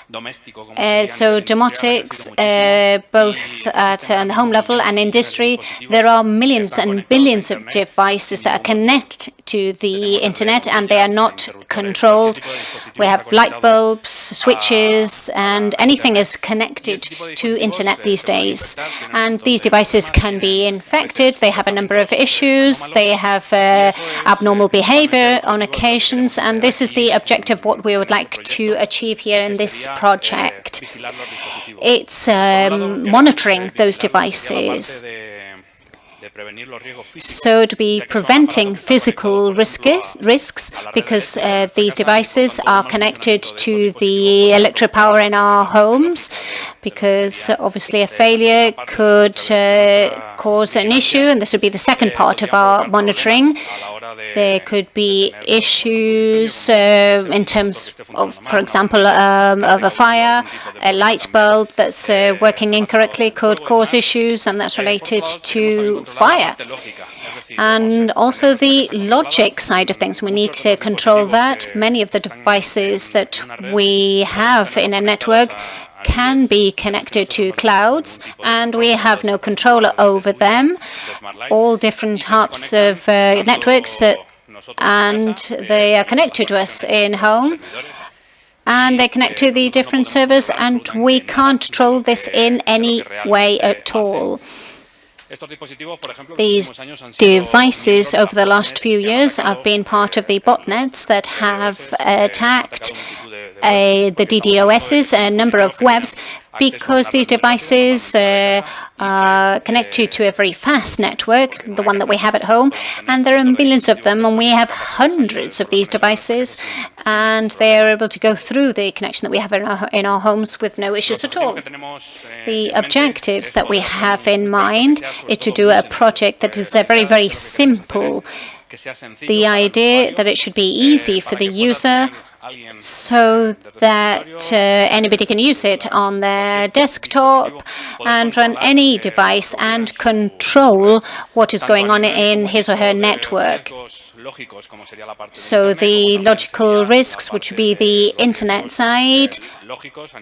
So domotics, both at the home level and industry, there are millions and billions of devices that are connected to the internet, and they are not controlled. We have light bulbs, switches, and anything is connected to internet these days. And these devices can be infected. They have a number of issues. They have abnormal behavior on occasions, and this is the objective of what we would like to achieve here in this project. It's monitoring those devices. So to be preventing physical risks because these devices are connected to the electric power in our homes, because obviously a failure could cause an issue, and this would be the second part of our monitoring. There could be issues in terms of, for example, of a fire. A light bulb that's working incorrectly could cause issues, and that's related to fire. And also the logic side of things, we need to control that. Many of the devices that we have in a network can be connected to clouds, and we have no control over them. All different types of networks, and they are connected to us in home, and they connect to the different servers, and we can't control this in any way at all. These devices over the last few years have been part of the botnets that have attacked the DDoSs, a number of webs, because these devices are connected to a very fast network, the one that we have at home, and there are millions of them, and we have hundreds of these devices, and they are able to go through the connection that we have in our homes with no issues at all. The objectives that we have in mind is to do a project that is very, very simple. The idea that it should be easy for the user, so that anybody can use it on their desktop and run any device and control what is going on in his or her network. So the logical risks, which would be the internet side,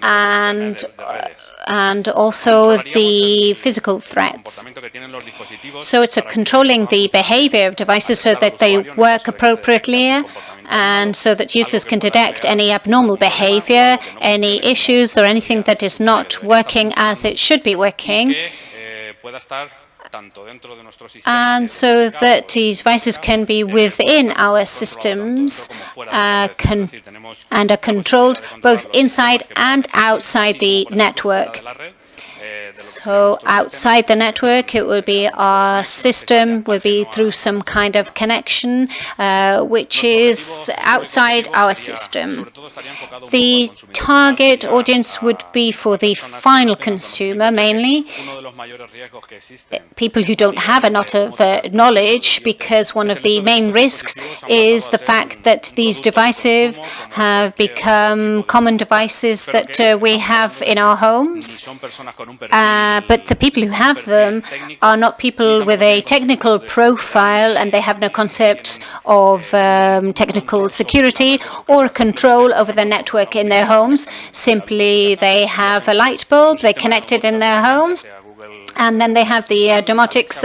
and also the physical threats. So it's controlling the behavior of devices so that they work appropriately, and so that users can detect any abnormal behavior, any issues, or anything that is not working as it should be working, and so that these devices can be within our systems and are controlled both inside and outside the network. So outside the network, it would be our system, will be through some kind of connection, which is outside our system. The target audience would be for the final consumer, mainly people who don't have a lot of knowledge, because one of the main risks is the fact that these devices have become common devices that we have in our homes. But the people who have them are not people with a technical profile, and they have no concept of technical security or control over the network in their homes. Simply, they have a light bulb, they connect it in their homes, and then they have the domotics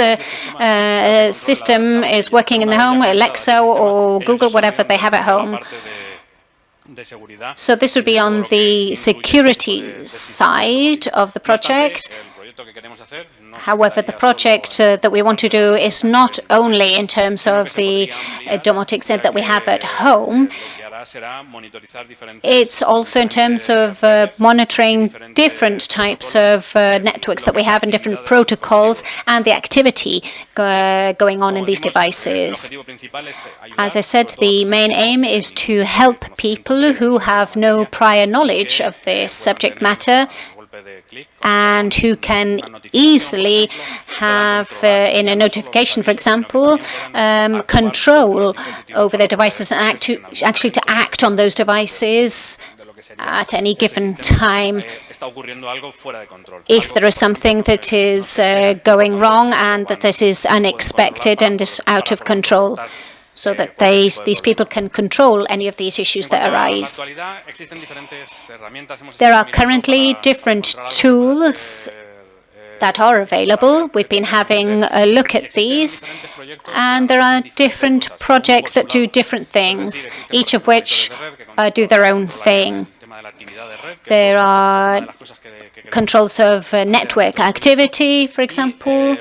system is working in the home, Alexa or Google, whatever they have at home. So this would be on the security side of the project. However, the project that we want to do is not only in terms of the domotics that we have at home. It's also in terms of monitoring different types of networks that we have and different protocols and the activity going on in these devices. As I said, the main aim is to help people who have no prior knowledge of this subject matter and who can easily have, in a notification, for example, control over their devices and actually to act on those devices at any given time if there is something that is going wrong and that this is unexpected and is out of control, so that these people can control any of these issues that arise. There are currently different tools that are available. We've been having a look at these, and there are different projects that do different things, each of which do their own thing. There are controls of network activity, for example.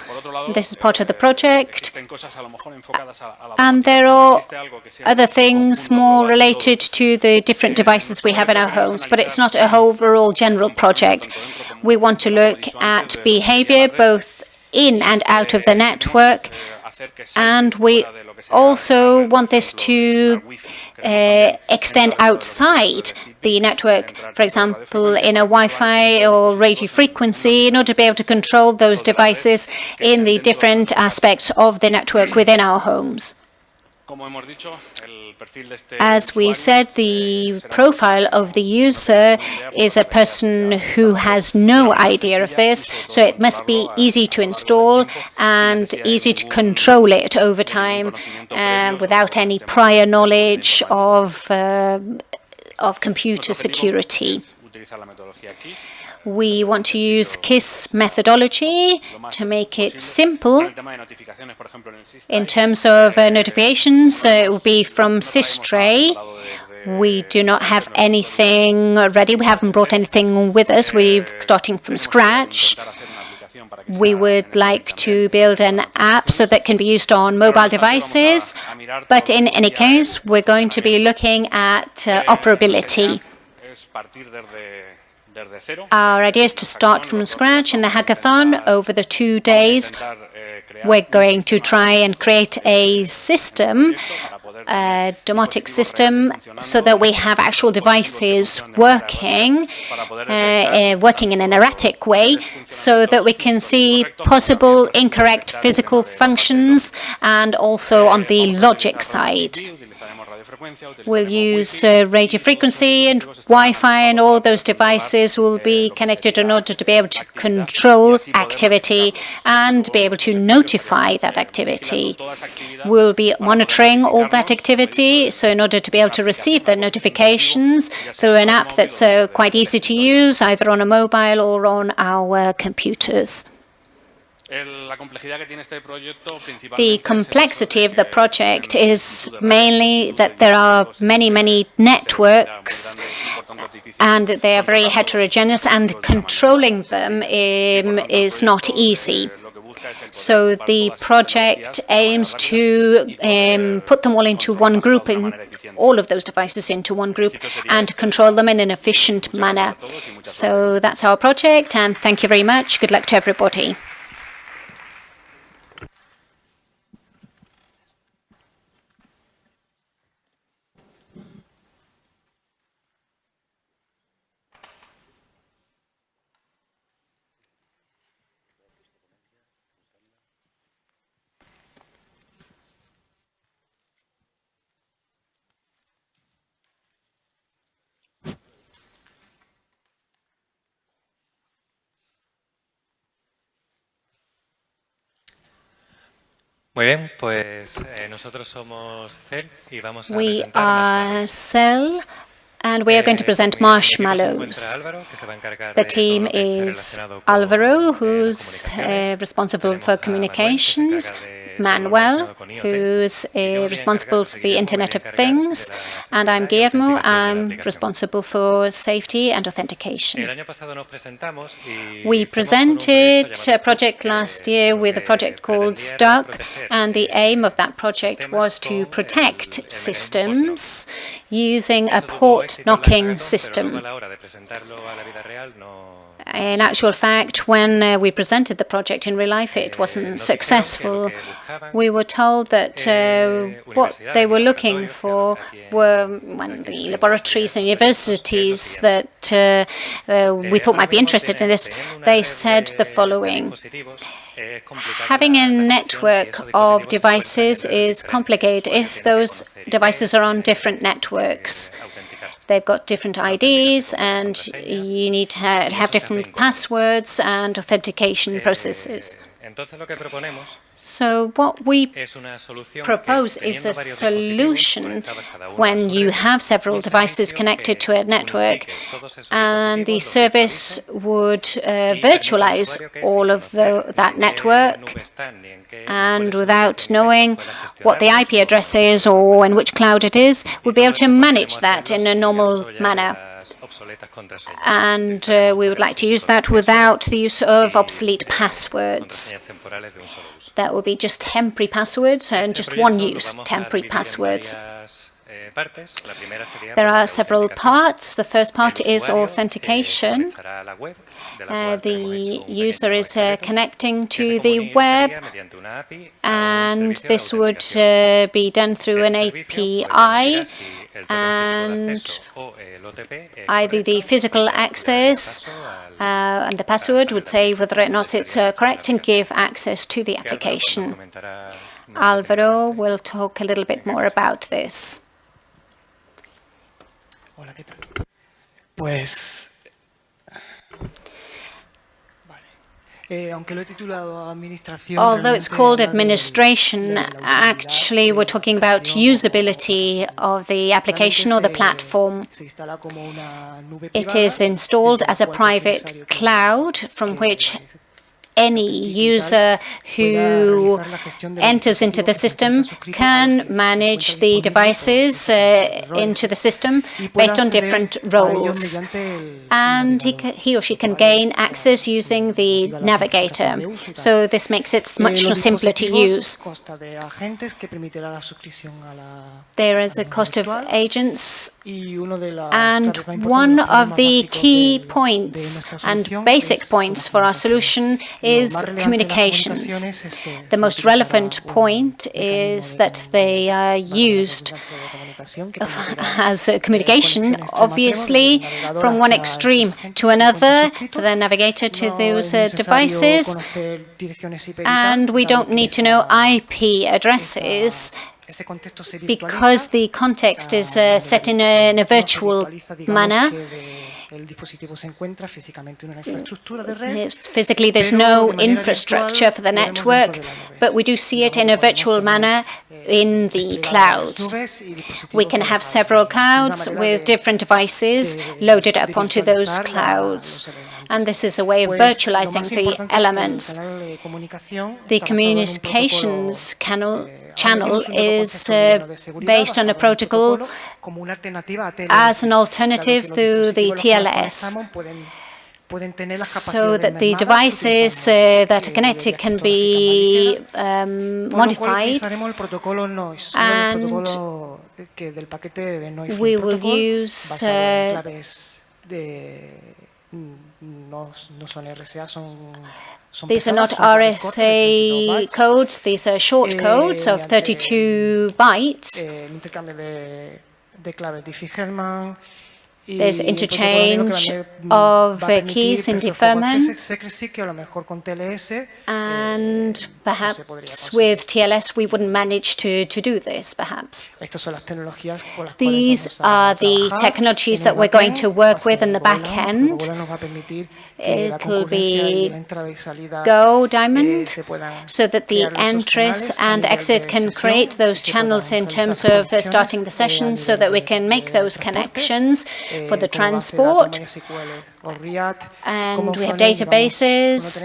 This is part of the project. And there are other things more related to the different devices we have in our homes, but it's not a overall general project. We want to look at behavior both in and out of the network, and we also want this to extend outside the network, for example, in a Wi-Fi or radio frequency, in order to be able to control those devices in the different aspects of the network within our homes. As we said, the profile of the user is a person who has no idea of this, so it must be easy to install and easy to control it over time without any prior knowledge of computer security. We want to use KISS methodology to make it simple. In terms of notifications, it will be from SysTray. We do not have anything ready. We haven't brought anything with us. We're starting from scratch. We would like to build an app so that can be used on mobile devices. But in any case, we're going to be looking at operability. Our idea is to start from scratch in the hackathon. Over the 2 days, we're going to try and create a system, a domotic system, so that we have actual devices working in an erratic way, so that we can see possible incorrect physical functions and also on the logic side. We'll use radio frequency and Wi-Fi, and all those devices will be connected in order to be able to control activity and be able to notify that activity. We'll be monitoring all that activity, so in order to be able to receive the notifications through an app that's quite easy to use, either on a mobile or on our computers. The complexity of the project is mainly that there are many networks, and they are very heterogeneous, and controlling them is not easy. So the project aims to put them all into one group, all of those devices into one group, and control them in an efficient manner. So that's our project, and thank you very much. Good luck to everybody. Muy bien, pues nosotros somos CEL y vamos a We presentar are CEL, and we are going to present marshmallows. The team is Alvaro, who's responsible for communications, Manuel, who's responsible for the Internet of Things, and I'm Guillermo. I'm responsible for safety and authentication. We presented a project last year with a project called STUCK, and the aim of that project was to protect systems using a port knocking system. In actual fact, when we presented the project in real life, it wasn't successful. We were told that what they were looking for were the laboratories and universities that we thought might be interested in this. They said the following: having a network of devices is complicated if those devices are on different networks. They've got different IDs, and you need to have different passwords and authentication processes. So what we propose is a solution when you have several devices connected to a network, and the service would virtualize all of that network, and without knowing what the IP address is or in which cloud it is, would be able to manage that in a normal manner. And we would like to use that without the use of obsolete passwords. That would be just temporary passwords and just one use temporary passwords. There are several parts. The first part is authentication. The user is connecting to the web, and this would be done through an API, and either the physical access and the password would say whether or not it's correct and give access to the application. Álvaro will talk a little bit more about this. Hola, ¿qué tal? Pues, although it's called administration, actually we're talking about usability of the application or the platform. It is installed as a private cloud from which any user who enters into the system can manage the devices into the system based on different roles. And he or she can gain access using the navigator. So this makes it much simpler to use. There is a cost of agents, and one of the key points and basic points for our solution is communications. The most relevant point is that they are used as communication, obviously, from one extreme to another for the navigator to those devices. And we don't need to know IP addresses because the context is set in a virtual manner. Physically, there's no infrastructure for the network, but we do see it in a virtual manner in the cloud. We can have several clouds with different devices loaded up onto those clouds. And this is a way of virtualizing the elements. The communications channel is based on a protocol as an alternative to the TLS, so that the devices that are connected can be modified, and we will use these are not RSA codes, these are short codes of 32 bytes. There's interchange of keys in Differman, and perhaps with TLS we wouldn't manage to do this, perhaps. These are the technologies that we're going to work with in the back end. It will be Go Diamond, so that the entrance and exit can create those channels in terms of starting the session, so that we can make those connections for the transport. And we have databases,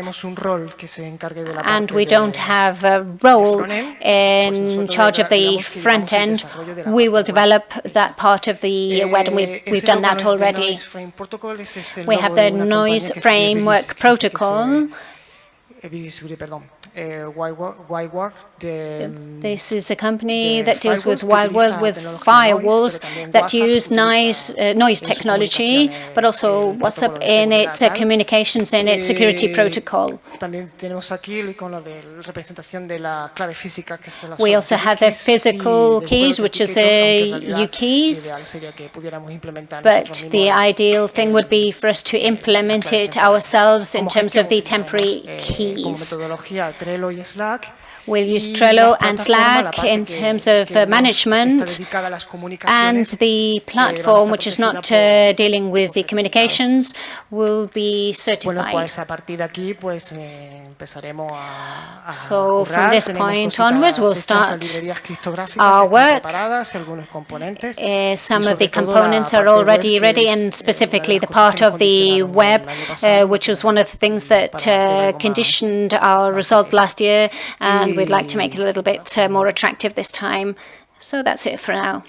and we don't have a role in charge of the front end. We will develop that part of the web, and we've done that already. We have the noise framework protocol. This is a company that deals with Wild World with firewalls that use noise technology, but also WhatsApp in its communications and its security protocol. We also have the physical keys, which is UKeys, but the ideal thing would be for us to implement it ourselves in terms of the temporary keys. We'll use Trello and Slack in terms of management, and the platform, which is not dealing with the communications, will be certified. So from this point onwards, we'll start our work. Some of the components are already ready, and specifically the part of the web, which was one of the things that conditioned our result last year, and we'd like to make it a little bit more attractive this time. So that's it for now.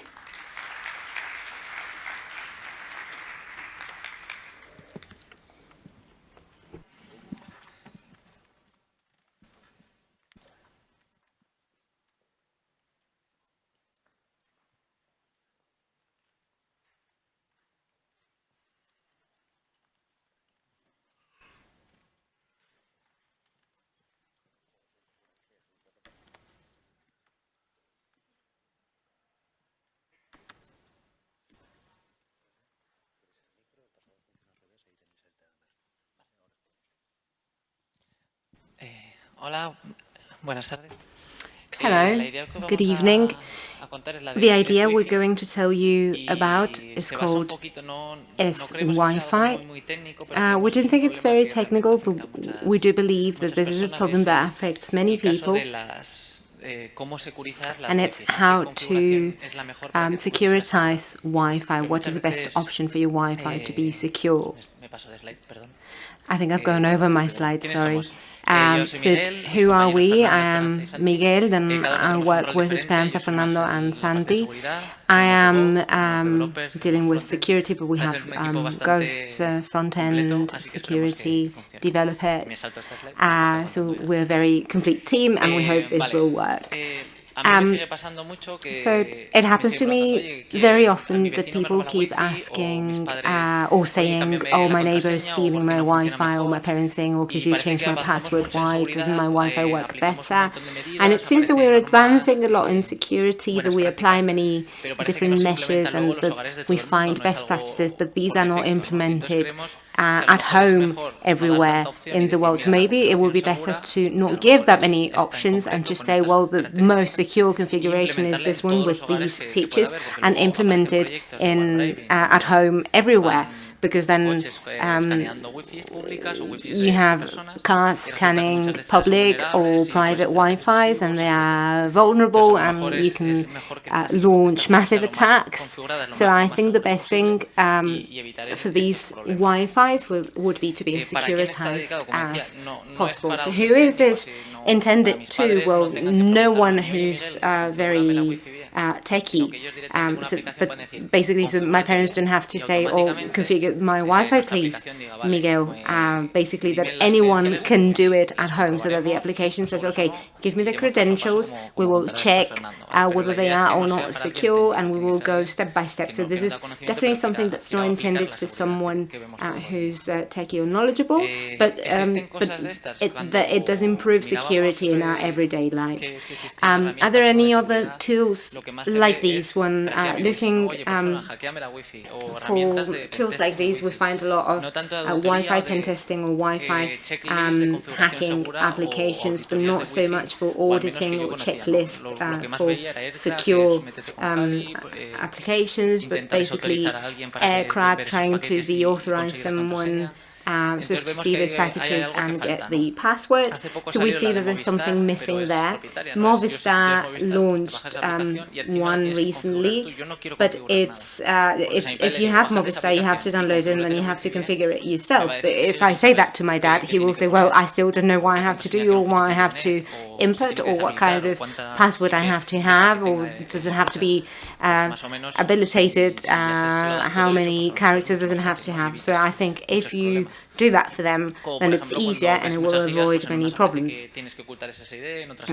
Hello, good evening. The idea we're going to tell you about is called Wi-Fi. We don't think it's very technical, but we do believe that this is a problem that affects many people. And it's how to securitize Wi-Fi. What is the best option for your Wi-Fi to be secure? I think I've gone over my slides, sorry. So who are we? I am Miguel, and I work with Esperanza, Fernando, and Santi. I am dealing with security, but we have Ghost, front-end security developers. So we're a very complete team, and we hope this will work. So it happens to me very often that people keep asking or saying, oh, my neighbor is stealing my Wi-Fi, or my parents saying, oh, could you change my password? Why doesn't my Wi-Fi work better? And it seems that we're advancing a lot in security, that we apply many different measures and that we find best practices, but these are not implemented at home everywhere in the world. So maybe it would be better to not give that many options and just say, well, the most secure configuration is this one with these features, and implement it in at home everywhere. Because then you have cars scanning public or private Wi-Fis, and they are vulnerable, and you can launch massive attacks. So I think the best thing for these Wi-Fis would be to be as securitized as possible. So who is this intended to? Well, no one who's very techie. But basically, so my parents don't have to say, oh, configure my Wi-Fi, please, Miguel. Basically, that anyone can do it at home, so that the application says, okay, give me the credentials, we will check whether they are or not secure, and we will go step by step. So this is definitely something that's not intended for someone who's techie or knowledgeable, but it does improve security in our everyday lives. Are there any other tools like these? When looking for tools like these, we find a lot of Wi-Fi pen testing or Wi-Fi hacking applications, but not so much for auditing or checklist for secure applications, but basically aircraft trying to deauthorize someone, just to see those packages and get the password. So we see that there's something missing there. Movistar launched one recently, but it's if you have Movistar, you have to download it and then you have to configure it yourself. But if I say that to my dad, he will say, well, I still don't know what I have to do, or what I have to input, or what kind of password I have to have, or does it have to be habilitated, how many characters does it have to have. So I think if you do that for them, then it's easier and it will avoid many problems.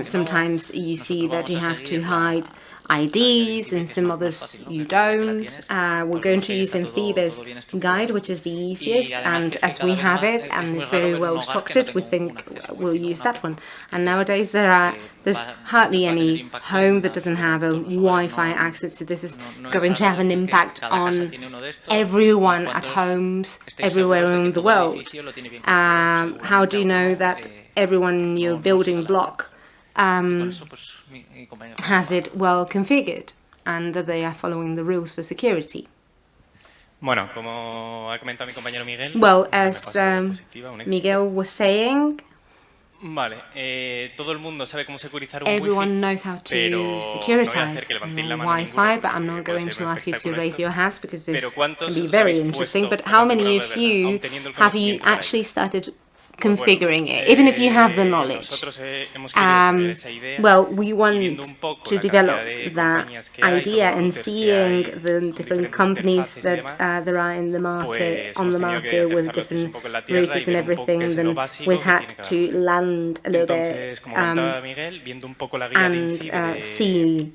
Sometimes you see that you have to hide IDs, and some others you don't. We're going to use INCIBE's guide, which is the easiest, and as we have it and it's very well structured, we think we'll use that one. And nowadays there's hardly any home that doesn't have a Wi-Fi access, so this is going to have an impact on everyone at homes everywhere in the world. How do you know that everyone in your building block has it well configured and that they are following the rules for security? Well, as Miguel was saying, everyone knows how to securitize Wi-Fi, but I'm not going to ask you to raise your hands because this can be very interesting. But how many of you have you actually started configuring it, even if you have the knowledge? Well, we want to develop that idea, and seeing the different companies that there are in the market, on the market, with different routers and everything, then we've had to land a little bit and see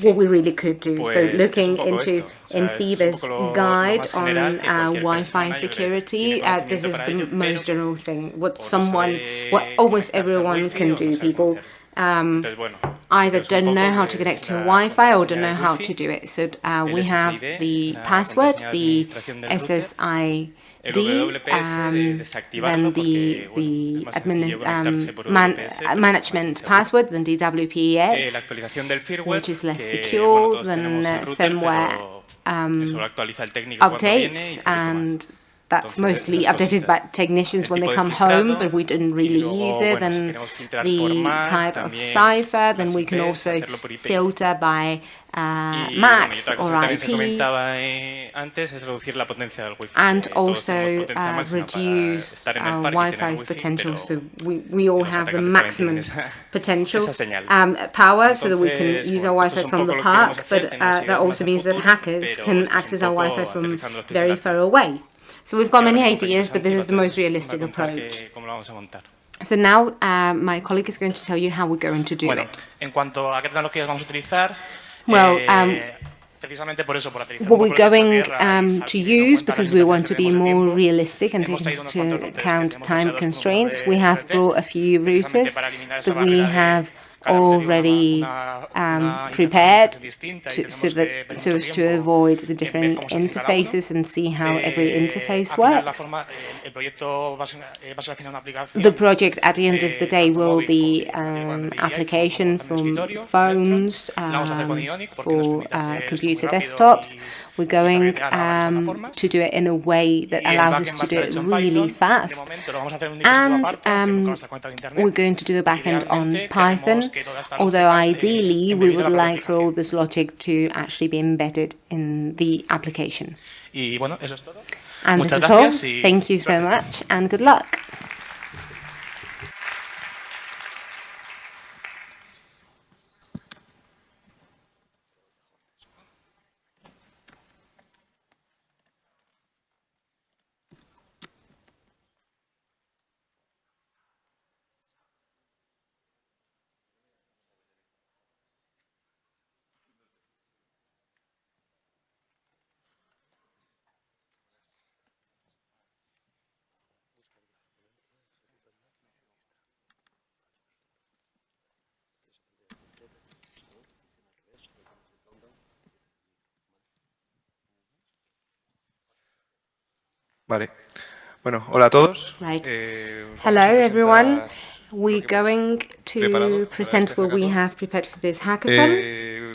what we really could do. So looking into INCIBE's guide on Wi-Fi security, this is the most general thing, what almost everyone can do. People either don't know how to connect to Wi-Fi or don't know how to do it. So we have the password, the SSID, then the management password, then the WPF, which is less secure than firmware updates, and that's mostly updated by technicians when they come home, but we didn't really use it. And the type of cipher, then we can also filter by MACs or IPs, and also reduce Wi-Fi's potential. So we all have the maximum potential power so that we can use our Wi-Fi from the park, but that also means that hackers can access our Wi-Fi from very far away. So we've got many ideas, but this is the most realistic approach. So now my colleague is going to tell you how we're going to do it. Well, what we're going to use, because we want to be more realistic and take into account time constraints, we have brought a few routers that we have already prepared so as to avoid the different interfaces and see how every interface works. The project at the end of the day will be an application from phones, for computer desktops. We're going to do it in a way that allows us to do it really fast, and we're going to do the backend on Python, although ideally we would like for all this logic to actually be embedded in the application. And this is all. Thank you so much, and good luck. Vale. Bueno, hola a todos. Right. Hello, everyone. We're going to present what we have prepared for this hackathon.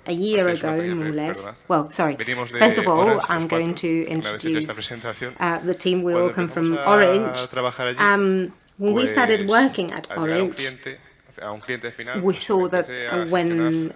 A year ago, more or less. Well, sorry. First of all, I'm going to introduce the team. We all come from Orange. When we started working at Orange, we saw that when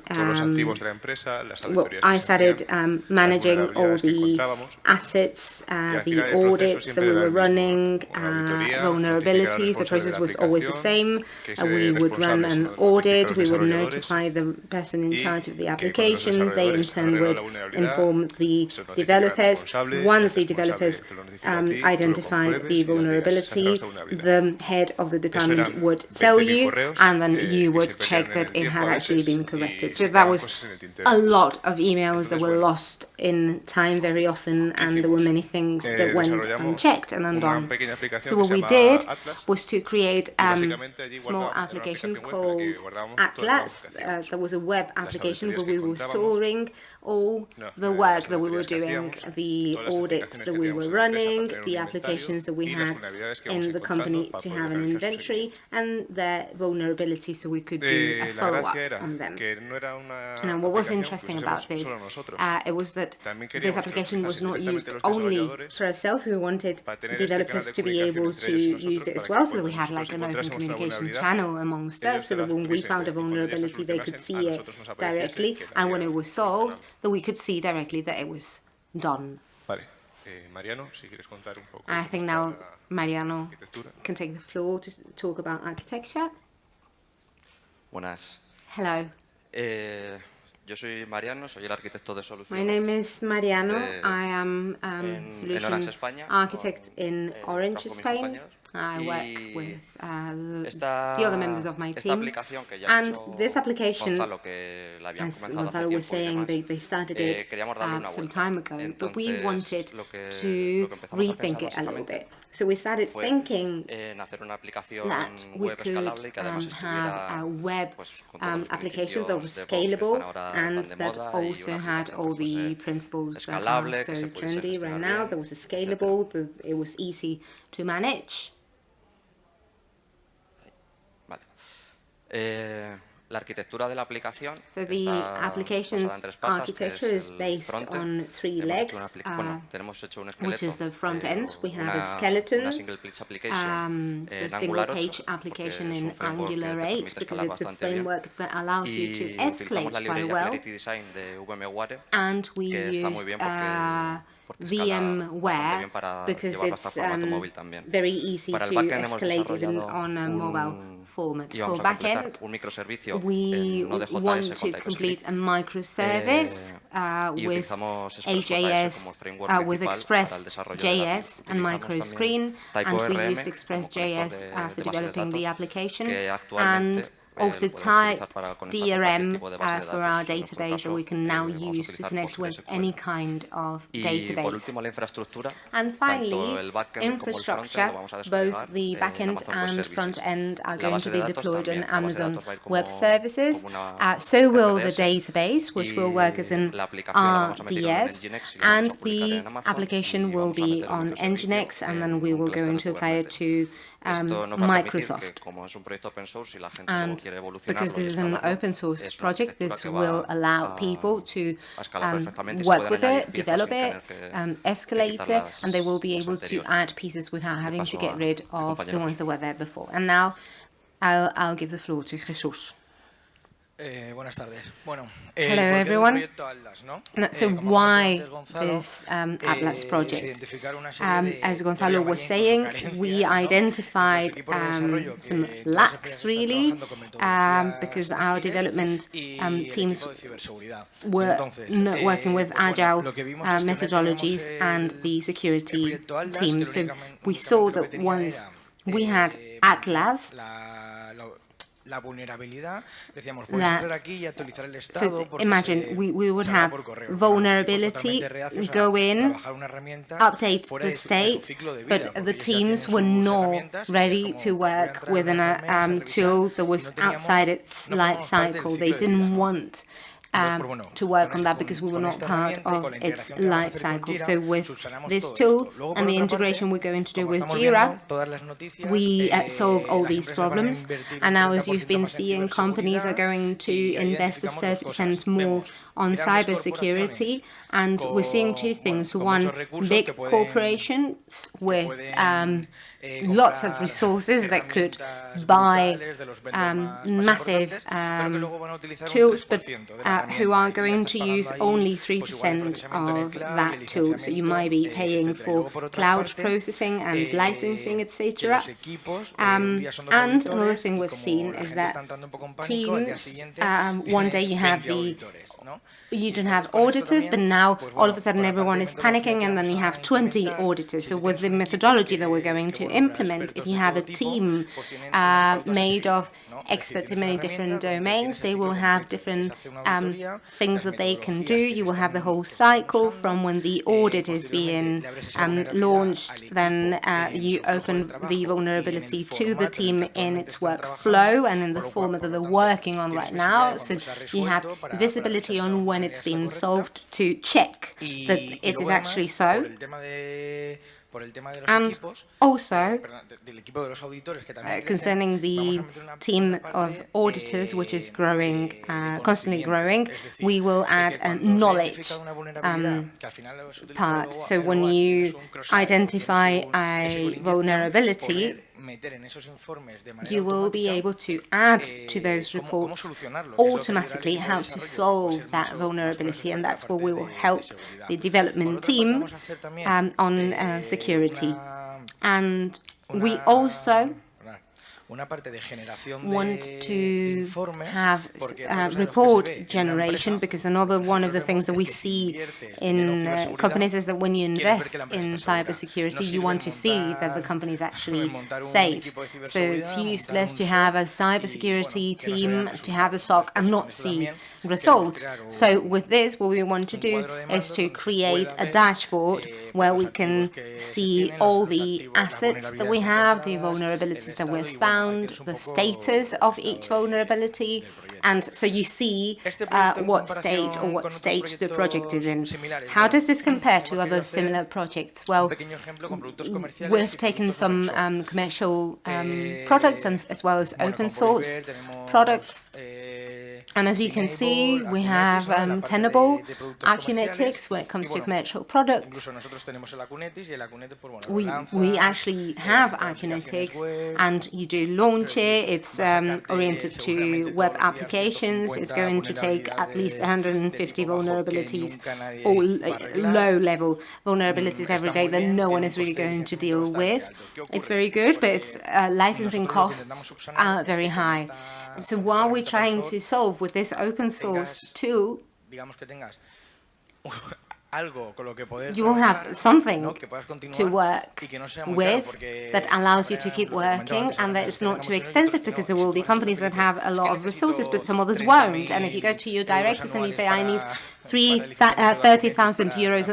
I started managing all the assets, the audits that we were running, vulnerabilities, the process was always the same. We would run an audit, we would notify the person in charge of the application, they in turn would inform the developers. Once the developers identified the vulnerability, the head of the department would tell you, and then you would check that it had actually been corrected. So that was a lot of emails that were lost in time very often, and there were many things that went unchecked and undone. So what we did was to create a small application called Atlas. That was a web application where we were storing all the work that we were doing, the audits that we were running, the applications that we had in the company to have an inventory, and their vulnerability, so we could do a follow-up on them. Now, what was interesting about this, it was that this application was not used only for ourselves. We wanted developers to be able to use it as well, so that we had like an open communication channel amongst us, so that when we found a vulnerability, they could see it directly, and when it was solved, that we could see directly that it was done. I think now Mariano can take the floor to talk about architecture. Buenas. Hello. Yo soy Mariano, soy el arquitecto de soluciones. My name is Mariano. I am solution architect in Orange, Spain. I work with the other members of my team. And this application, as Gonzalo was saying, they started it some time ago, but we wanted to rethink it a little bit. So we started thinking hacer una aplicación that we web could escalable que además have a web con todos los application that was principios DevOps que scalable están ahora and tan de that moda y also una had aplicación all que fuese the principles that are escalable, que so se pudiese trendy right gestionar now. bien, That was scalable, that it was easy to manage. Vale. La arquitectura de la aplicación So the application's architecture is based on three legs, which is the front end. We have a skeleton, a single page application in Angular 8 because it's a framework that allows you to escalate quite well. And we used VMware because it's very easy to escalate even on a mobile format. For backend, we want to complete a microservice with AJS, with Express.js and microscreen, and we used Express.js for developing the application, and also type DRM for our database that we can now use to connect with any kind of database. And finally, infrastructure, both the backend and front end are going to be deployed on Amazon Web Services. So will the database, which will work as an RDS, and the application will be on Nginx, and then we will go to apply it to Microsoft. And because this is an open source project, this will allow people to work with it, develop it, escalate it, and they will be able to add pieces without having to get rid of the ones that were there before. And now I'll give the floor to Jesus. Buenas tardes. Hello everyone. So why this Atlas project? As Gonzalo was saying, we identified some lacks really because our development teams were not working with agile methodologies and the security team. So we saw that once we had Atlas, so imagine we would have vulnerability, go in, update the state, but the teams were not ready to work with a tool that was outside its life cycle. They didn't want to work on that because we were not part of its life cycle. So with this tool and the integration we're going to do with Jira, we solve all these problems. And now, as you've been seeing, companies are going to invest 30% more on cybersecurity, and we're seeing two things. One, big corporations with lots of resources that could buy massive tools, but who are going to use only 3% of that tool. So you might be paying for cloud processing and licensing, etc. And another thing we've seen is that teams, one day you don't have auditors, but now all of a sudden everyone is panicking, and then you have 20 auditors. So with the methodology that we're going to implement, if you have a team made of experts in many different domains, they will have different things that they can do. You will have the whole cycle from when the audit is being launched, then you open the vulnerability to the team in its workflow and in the format that they're working on right now. So you have visibility on when it's been solved to check that it is actually so. And also, concerning the team of auditors, which is growing, constantly growing, we will add a knowledge part. So when you identify a vulnerability, you will be able to add to those reports automatically how to solve that vulnerability, and that's what we will help the development team on security. And we also want to have report generation, because another one of the things that we see in companies is that when you invest in cybersecurity, you want to see that the company is actually safe. So it's useless to have a cybersecurity team, to have a SOC, and not see results. So with this, what we want to do is to create a dashboard where we can see all the assets that we have, the vulnerabilities that we've found, the status of each vulnerability, and so you see what stage or what stage the project is in. How does this compare to other similar projects? Well, we've taken some commercial products as well as open source products. And as you can see, we have Tenable, Acunetics when it comes to commercial products. We actually have Acunetics, and you do launch it. It's oriented to web applications. It's going to take at least 150 vulnerabilities or low-level vulnerabilities every day that no one is really going to deal with. It's very good, but its licensing costs are very high. So what are we trying to solve with this open source tool? You will have something to work with that allows you to keep working, and that it's not too expensive, because there will be companies that have a lot of resources, but some others won't. And if you go to your directors and you say, I need 30,000 euros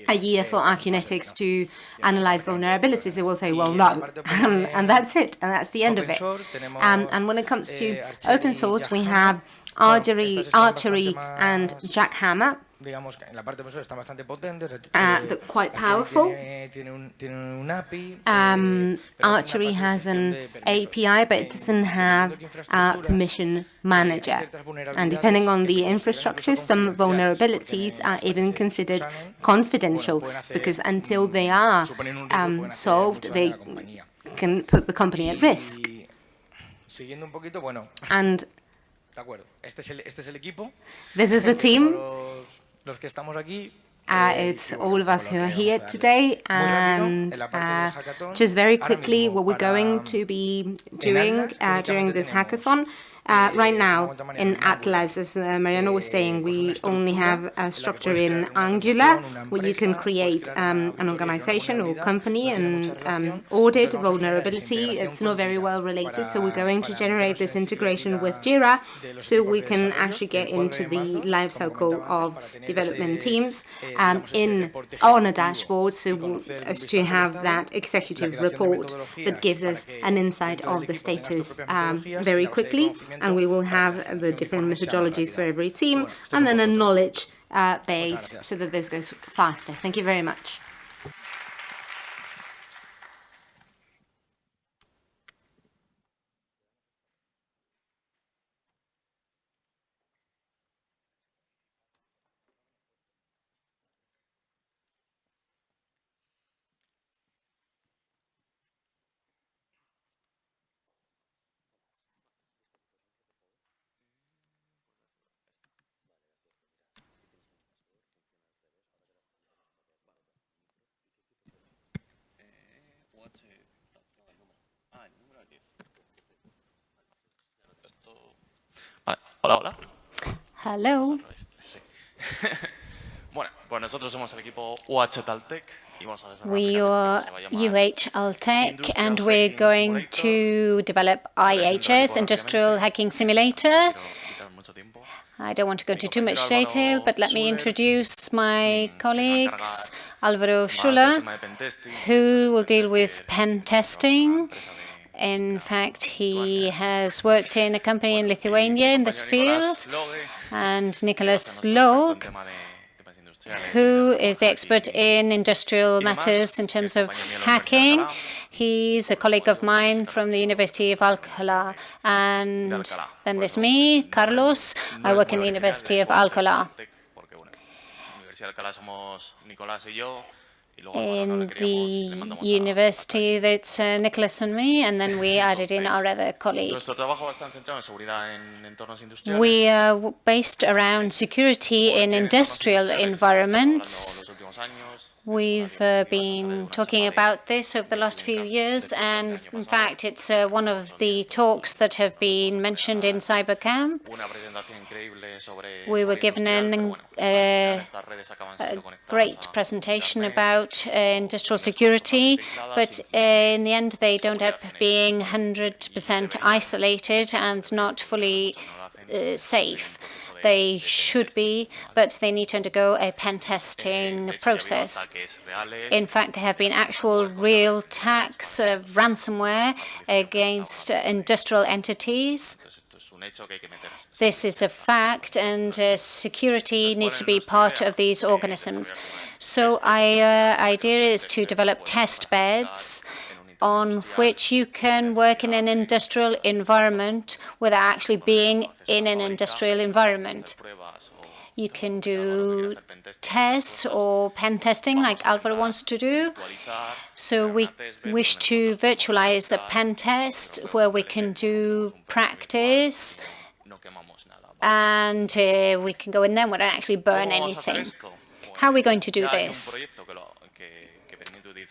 a year for Acunetics to analyze vulnerabilities, they will say, well, no. And that's it. And that's the end of it. And when it comes to open source, we have Archery and Jackhammer. Quite powerful. Archery has an API, but it doesn't have a permission manager. And depending on the infrastructure, some vulnerabilities are even considered confidential, because until they are solved, they can put the company at risk. And this is the team. It's all of us who are here today, and just very quickly what we're going to be doing during this hackathon. Right now in Atlas, as Mariano was saying, we only have a structure in Angular where you can create an organization or company and audit vulnerability. It's not very well related, so we're going to generate this integration with Jira so we can actually get into the life cycle of development teams on a dashboard, so as to have that executive report that gives us an insight of the status very quickly. And we will have the different methodologies for every team, and then a knowledge base so that this goes faster. Thank you very much. Hola. Hello. Bueno, pues nosotros somos el equipo UH-Taltech. We are UH-Altech, and we're going to develop IHS, Industrial Hacking Simulator. I don't want to go into too much detail, but let me introduce my colleagues. Alvaro Schuller, who will deal with pen testing. In fact, he has worked in a company in Lithuania in this field. And Nicholas Log, who is the expert in industrial matters in terms of hacking. He's a colleague of mine from the University of Alcalá. And then there's me, Carlos. I work in the University of Alcalá. In the university, that's Nicholas and me, and then we added in our other colleague. We are based around security in industrial environments. We've been talking about this over the last few years, and in fact, it's one of the talks that have been mentioned in CyberCamp. We were given a great presentation about industrial security, but in the end, they don't end up being 100% isolated and not fully safe. They should be, but they need to undergo a pen testing process. In fact, there have been actual real attacks of ransomware against industrial entities. This is a fact, and security needs to be part of these organisms. So our idea is to develop test beds on which you can work in an industrial environment without actually being in an industrial environment. You can do tests or pen testing like Alvaro wants to do. So we wish to virtualize a pen test where we can do practice and we can go in there without actually burn anything. How are we going to do this?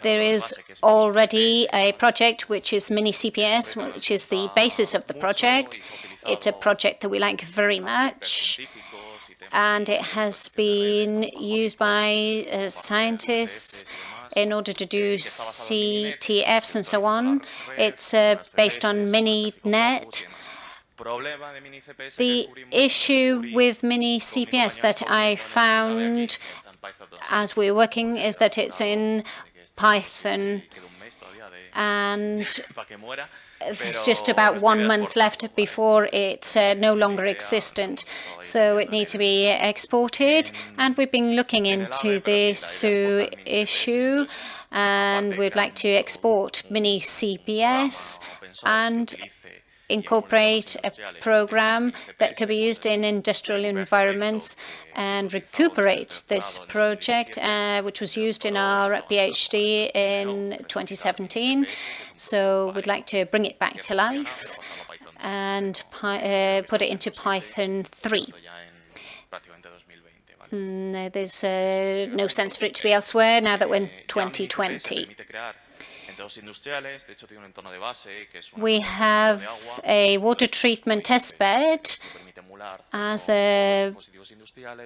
There is already a project which is Mini CPS, which is the basis of the project. It's a project that we like very much, and it has been used by scientists in order to do CTFs and so on. It's based on MiniNet. The issue with Mini CPS that I found as we were working is that it's in Python, and there's just about 1 month left before it's no longer existent. So it needs to be exported, and we've been looking into this issue, and we'd like to export Mini CPS and incorporate a program that could be used in industrial environments and recuperate this project, which was used in our PhD in 2017. So we'd like to bring it back to life and put it into Python 3. There's no sense for it to be elsewhere now that we're in 2020. We have a water treatment test bed as the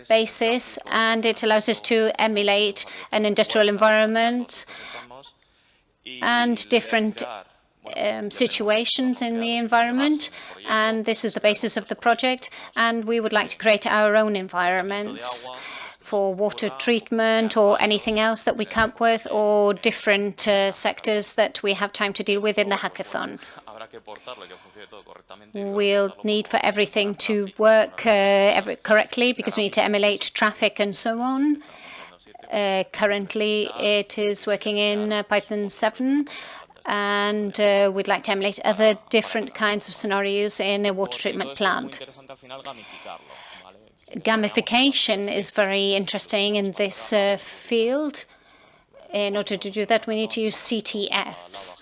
basis, and it allows us to emulate an industrial environment and different situations in the environment, and this is the basis of the project, and we would like to create our own environments for water treatment or anything else that we come up with, or different sectors that we have time to deal with in the hackathon. We'll need for everything to work correctly because we need to emulate traffic and so on. Currently, it is working in Python 7, and we'd like to emulate other different kinds of scenarios in a water treatment plant. Gamification is very interesting in this field. In order to do that, we need to use CTFs.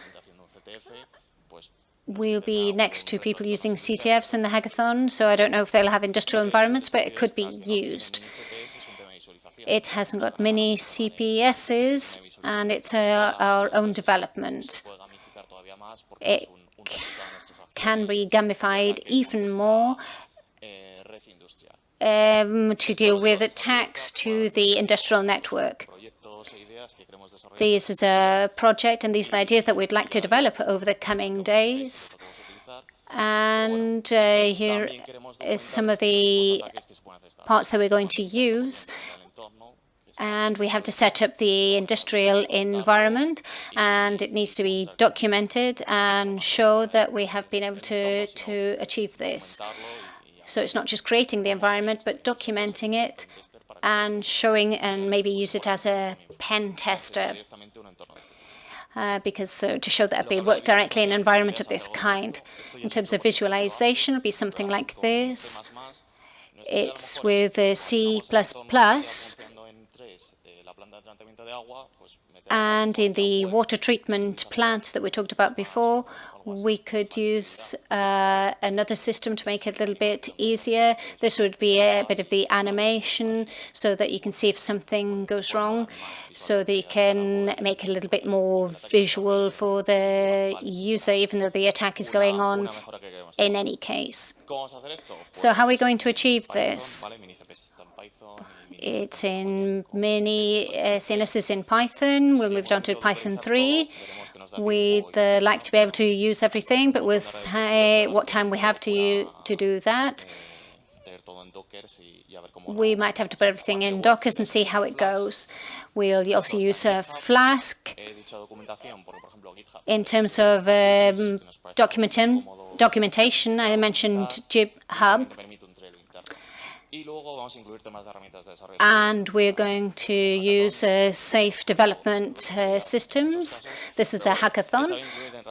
We'll be next to people using CTFs in the hackathon, so I don't know if they'll have industrial environments, but it could be used. It hasn't got many CPSs, and it's our own development. It can be gamified even more to deal with attacks to the industrial network. This is a project, and these are ideas that we'd like to develop over the coming days. And here is some of the parts that we're going to use. And we have to set up the industrial environment, and it needs to be documented and show that we have been able to achieve this. So it's not just creating the environment, but documenting it and showing, and maybe use it as a pen tester, because to show that we work directly in an environment of this kind. In terms of visualization, it would be something like this. It's with C++. And in the water treatment plants that we talked about before, we could use another system to make it a little bit easier. This would be a bit of the animation so that you can see if something goes wrong, so that you can make it a little bit more visual for the user, even though the attack is going on in any case. So how are we going to achieve this? It's in many CNSs in Python. We'll move on to Python 3. We'd like to be able to use everything, but we'll say what time we have to do that. We might have to put everything in Dockers and see how it goes. We'll also use a Flask. In terms of documentation, I mentioned GitHub. And we're going to use safe development systems. This is a hackathon,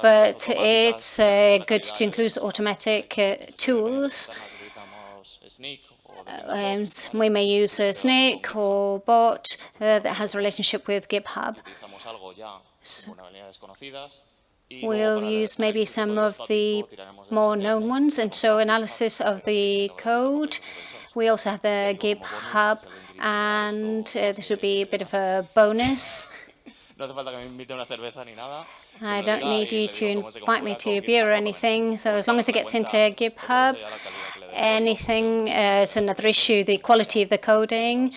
but it's good to include automatic tools. We may use a snake or bot that has a relationship with GitHub. So we'll use maybe some of the more known ones, and so analysis of the code. We also have the GitHub, and this would be a bit of a bonus. I don't need you to invite me to a beer or anything, so as long as it gets into GitHub, anything is another issue, the quality of the coding.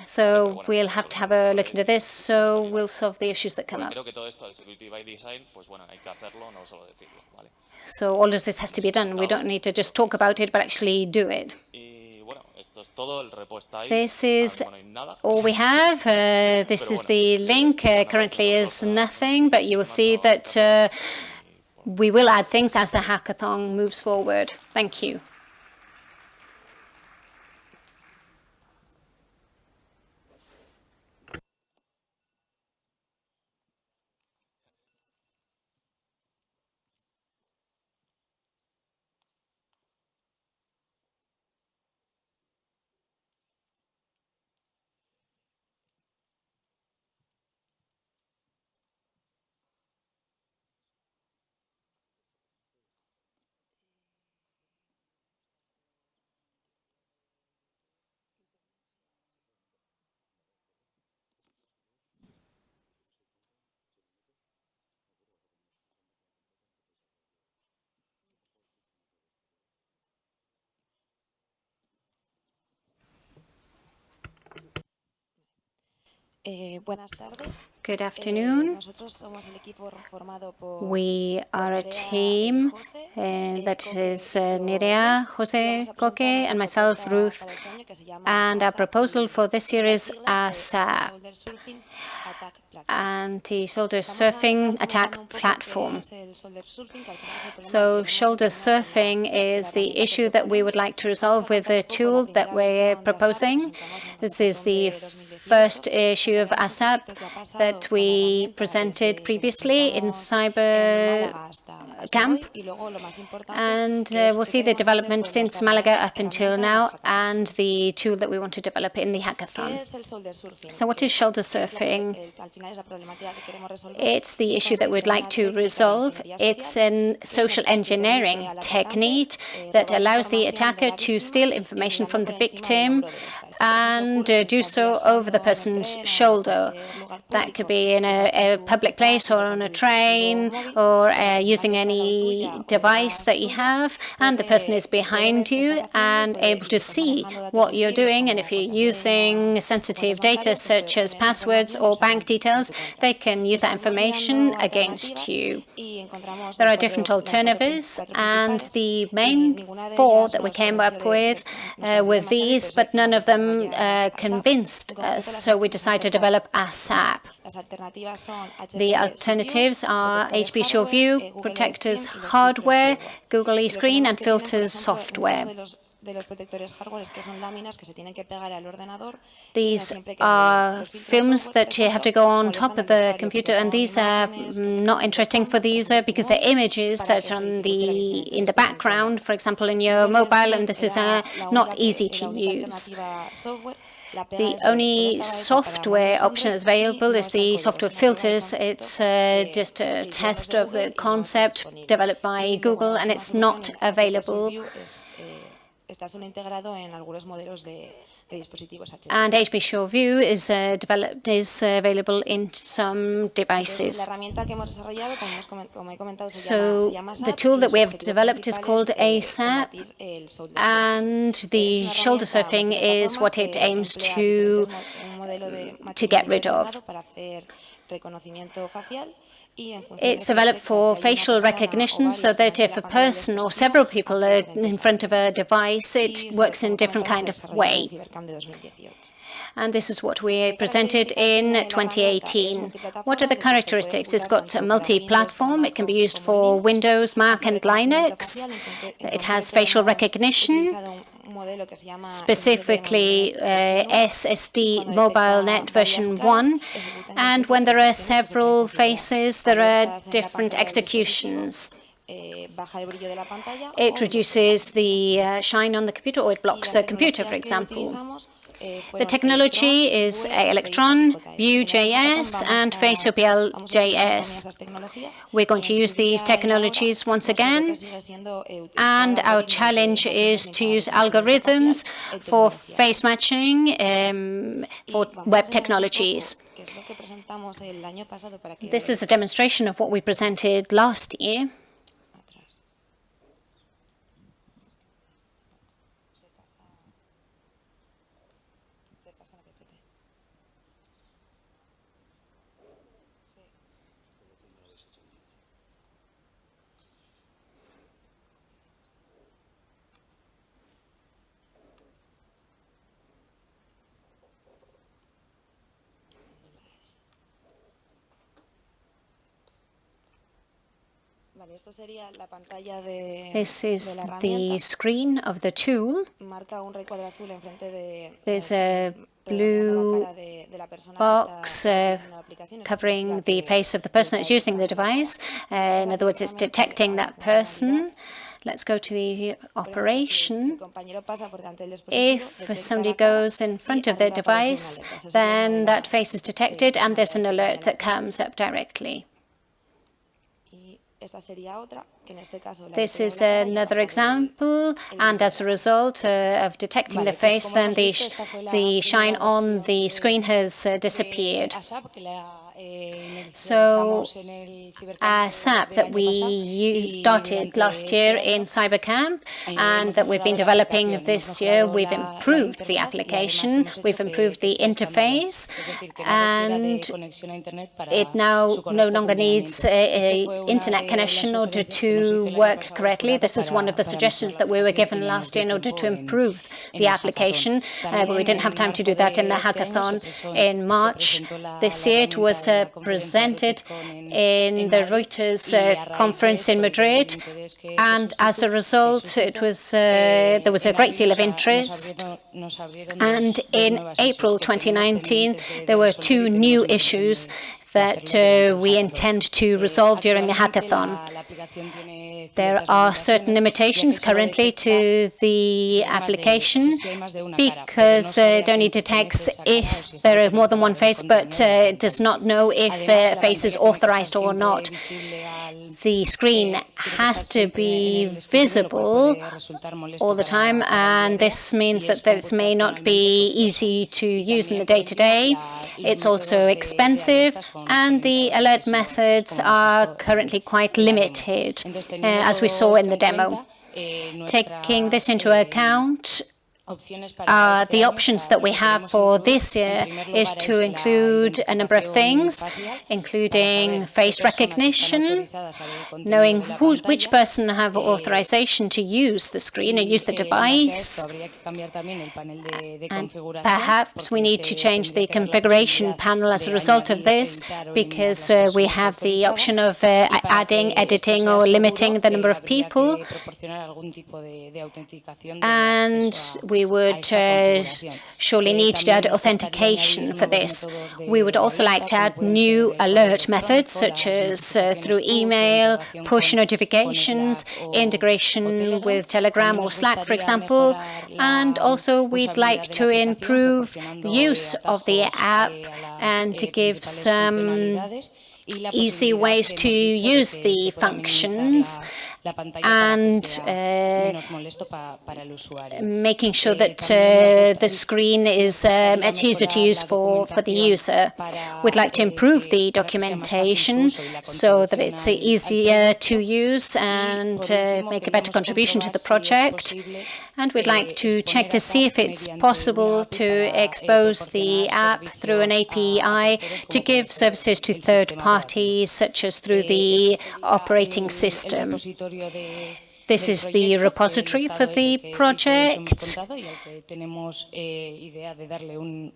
So we'll have to have a look into this, so we'll solve the issues that come up. So all of this has to be done. We don't need to just talk about it, but actually do it. This is all we have. This is the link. Currently is nothing, but you will see that we will add things as the hackathon moves forward. Thank you. Good afternoon. We are a team that is Nerea, Jose Coque, and myself, Ruth. And our proposal for this year is ASAP, Anti-Shoulder Surfing Attack Platform. So shoulder surfing is the issue that we would like to resolve with the tool that we're proposing. This is the first issue of ASAP that we presented previously in Cyber Camp, and we'll see the development since Malaga up until now and the tool that we want to develop in the hackathon. So what is shoulder surfing? It's the issue that we'd like to resolve. It's a social engineering technique that allows the attacker to steal information from the victim and do so over the person's shoulder. That could be in a public place or on a train or using any device that you have, and the person is behind you and able to see what you're doing. And if you're using sensitive data such as passwords or bank details, they can use that information against you. There are different alternatives, and the main four that we came up with were these, but none of them convinced us, so we decided to develop ASAP. The alternatives are HP SureView, Protectors hardware, Google eScreen, and Filters software. These are films that you have to go on top of the computer, and these are not interesting for the user because the images that are in the background, for example, in your mobile, and this is not easy to use. The only software option that's available is the software filters. It's just a test of the concept developed by Google, and it's not available. And HP Sure View is available in some devices. So the tool that we have developed is called INCIBE, and the shoulder surfing is what it aims to get rid of. It's developed for facial recognition, so that if a person or several people are in front of a device, it works in a different kind of way. And this is what we presented in 2018. What are the characteristics? It's got a multi-platform. It can be used for Windows, Mac, and Linux. It has facial recognition, specifically SSD Mobile Net version 1. And when there are several faces, there are different executions. It reduces the shine on the computer, or it blocks the computer, for example. The technology is Electron, Vue.js, and FaceOPL.js. We're going to use these technologies once again, and our challenge is to use algorithms for face matching for web technologies. This is a demonstration of what we presented last year. This is the screen of the tool. There's a blue box covering the face of the person that's using the device. In other words, it's detecting that person. Let's go to the operation. If somebody goes in front of the device, then that face is detected, and there's an alert that comes up directly. This is another example, and as a result of detecting the face, then the shine on the screen has disappeared. So a SAP that we started last year in CyberCamp and that we've been developing this year, we've improved the application, we've improved the interface, and it now no longer needs an internet connection in order to work correctly. This is one of the suggestions that we were given last year in order to improve the application, but we didn't have time to do that in the hackathon in March this year. It was presented in the Reuters conference in Madrid, and as a result, there was a great deal of interest. And in April 2019, there were 2 new issues that we intend to resolve during the hackathon. There are certain limitations currently to the application because it only detects if there are more than one face, but it does not know if a face is authorized or not. The screen has to be visible all the time, and this means that this may not be easy to use in the day-to-day. It's also expensive, and the alert methods are currently quite limited, as we saw in the demo. Taking this into account, the options that we have for this year is to include a number of things, including face recognition, knowing which person have authorization to use the screen and use the device. And perhaps we need to change the configuration panel as a result of this, because we have the option of adding, editing, or limiting the number of people. And we we would surely need to add authentication for this. We would also like to add new alert methods, such as through email, push notifications, integration with Telegram or Slack, for example. And also we'd like to improve the use of the app and to give some easy ways to use the functions, and making sure that the screen is much easier to use for the user. We'd like to improve the documentation so that it's easier to use and make a better contribution to the project. And we'd like to check to see if it's possible to expose the app through an API to give services to third parties, such as through the operating system. This is the repository for the project,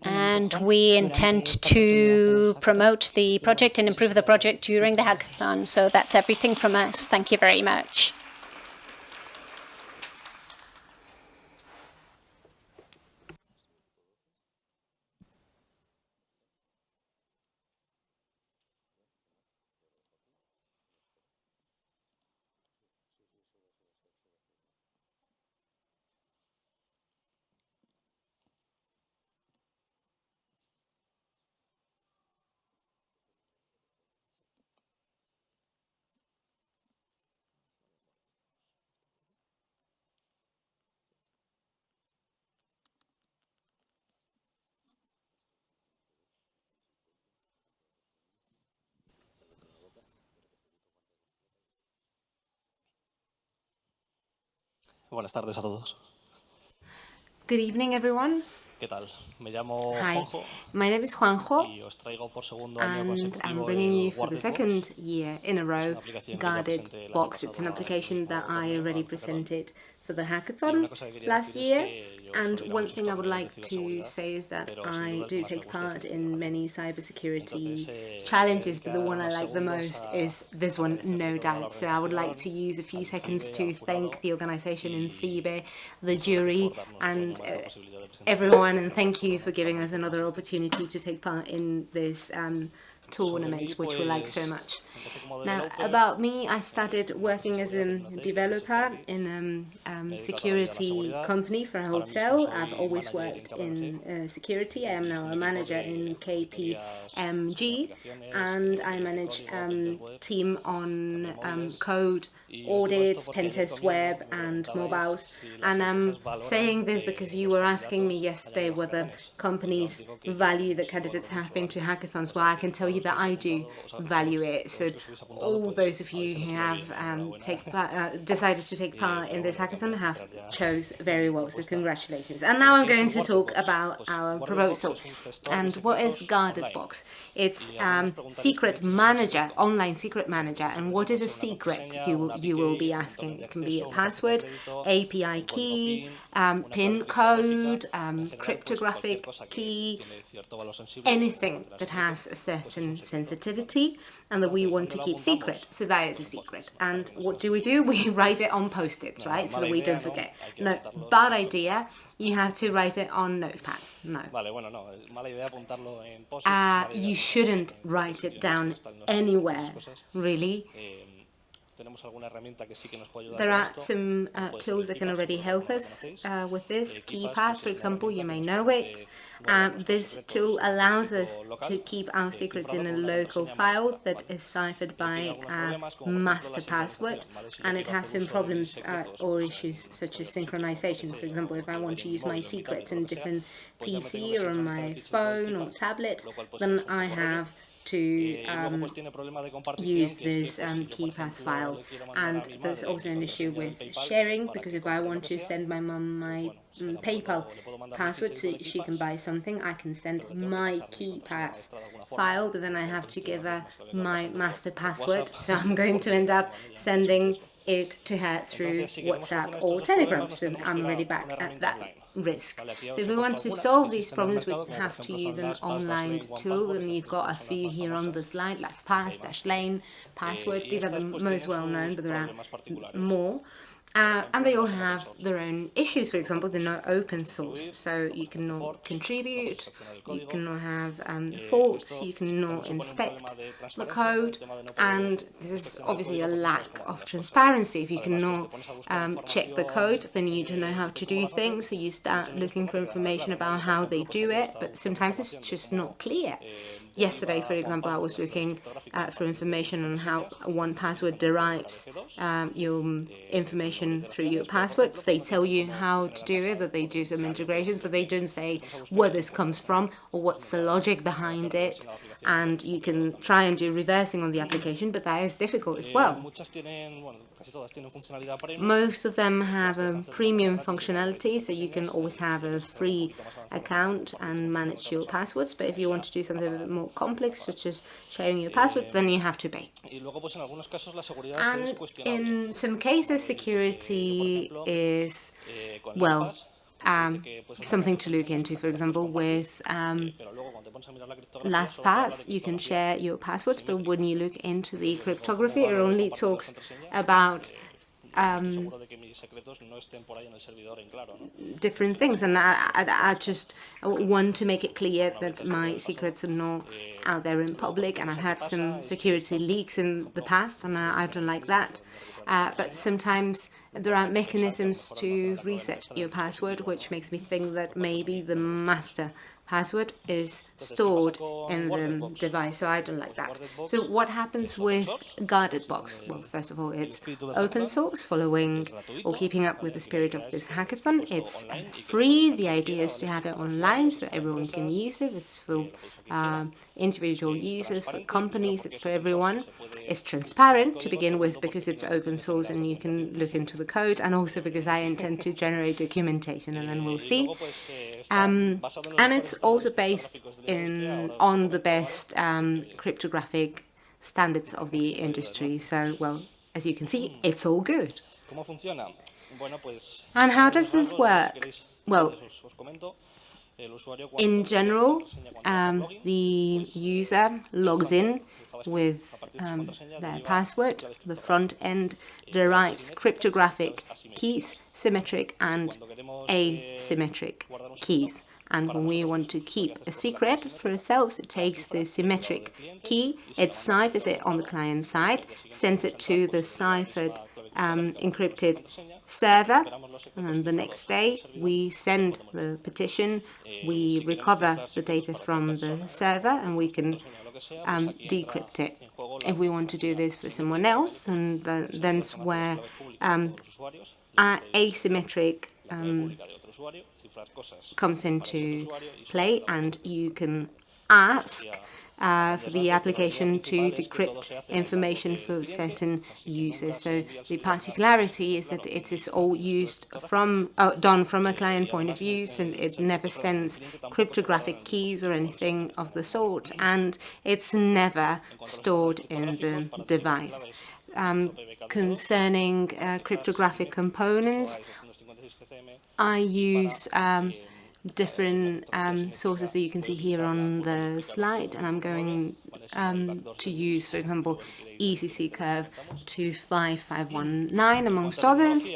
and we intend to promote the project and improve the project during the hackathon. So that's everything from us. Thank you very much. Buenas tardes a todos. Good evening, everyone. ¿Qué tal? Me llamo Hi, Juanjo. My name is Juanjo, Y os traigo por segundo año and I'm consecutivo bringing you el for the Guarded second Box. year in a row una aplicación que ya Guarded presenté el año Box. It's pasado an a este application that mismo I torneo, already al hackathon. presented for the Y hackathon una cosa que quería last decir es year. que yo And suelo ir a one muchos thing I would torneos like de to ciberseguridad, say is that pero sin I duda el que do más me take gusta es part este in programa. many cybersecurity Entonces, challenges, but the one I dedicar like the unos most segundos is this one, agradecerle no toda la doubt. So I would like to organización, use a few al seconds INCIBE, to al jurado, thank the organization y INCIBE, the muchas gracias jury, por darnos otro año and más la posibilidad de presentar everyone, and thank you for giving us another opportunity to take part in this tournament, which we like so much. Now, about me, I started working as a developer in a security company for a hotel. I've always worked in security. I am now a manager in KPMG, and I manage team on code, audits, pen test web, and mobiles. And I'm saying this because you were asking me yesterday whether companies value that candidates have been to hackathons. Well, I can tell you that I do value it. So all those of you who have decided to take part in this hackathon have chose very well. So congratulations. And now I'm going to talk about our proposal. And what is Guarded Box? It's secret manager, online secret manager. And what is a secret, you will be asking? It can be a password, API key, PIN code, cryptographic key, anything that has a certain sensitivity and that we want to keep secret. So that is a secret. And what do? We write it on post-its, right? So that we don't forget. No, bad idea. You have to write it on notepads. No. You shouldn't write it down anywhere, really. There are some tools that can already help us with this. KeyPass, for example, you may know it. This tool allows us to keep our secrets in a local file that is ciphered by a master password, and it has some problems or issues such as synchronization. For example, if I want to use my secrets in a different PC or on my phone or tablet, then I have to use this KeyPass file. And there's also an issue with sharing, because if I want to send my mum my PayPal password so she can buy something, I can send my KeyPass file, but then I have to give her my master password. So I'm going to end up sending it to her through WhatsApp or Telegram. So I'm already back at that risk. So if we want to solve these problems, we have to use an online tool, and you've got a few here on the slide: LastPass, Dashlane, Password. These are the most well known, but there are more. And they all have their own issues. For example, they're not open source, so you cannot contribute, you cannot have faults, you cannot inspect the code, and this is obviously a lack of transparency. If you cannot check the code, then you don't know how to do things, so you start looking for information about how they do it, but sometimes it's just not clear. Yesterday, for example, I was looking for information on how 1Password derives your information through your passwords. They tell you how to do it, that they do some integrations, but they don't say where this comes from or what's the logic behind it. And you can try and do reversing on the application, but that is difficult as well. Most of them have a premium functionality, so you can always have a free account and manage your passwords. But if you want to do something a bit more complex, such as sharing your passwords, then you have to pay. And in some cases, security is, well, something to look into. For example, with LastPass, you can share your passwords, but when you look into the cryptography, it only talks about different things, and I just want to make it clear that my secrets are not out there in public, and I've had some security leaks in the past, and I don't like that. But sometimes there are mechanisms to reset your password, which makes me think that maybe the master password is stored in the device, so I don't like that. So what happens with Guarded Box? Well, first of all, it's open source, following or keeping up with the spirit of this hackathon. It's free. The idea is to have it online so everyone can use it. It's for individual users, for companies, it's for everyone. It's transparent to begin with because it's open source and you can look into the code, and also because I intend to generate documentation, and then we'll see. And it's also based on the best cryptographic standards of the industry. So, well, as you can see, it's all good. And how does this work? Well, in general, the user logs in with their password. The front end derives cryptographic keys, symmetric and asymmetric keys. And when we want to keep a secret for ourselves, it takes the symmetric key, it ciphers it on the client side, sends it to the ciphered encrypted server, and then the next day we send the petition, we recover the data from the server, and we can decrypt it. If we want to do this for someone else, then that's where asymmetric comes into play, and you can ask for the application to decrypt information for certain users. So the particularity is that it is all used done from a client point of view, so it never sends cryptographic keys or anything of the sort, and it's never stored in the device. Concerning cryptographic components, I use different sources that you can see here on the slide, and I'm going to use, for example, ECC curve 25519 amongst others.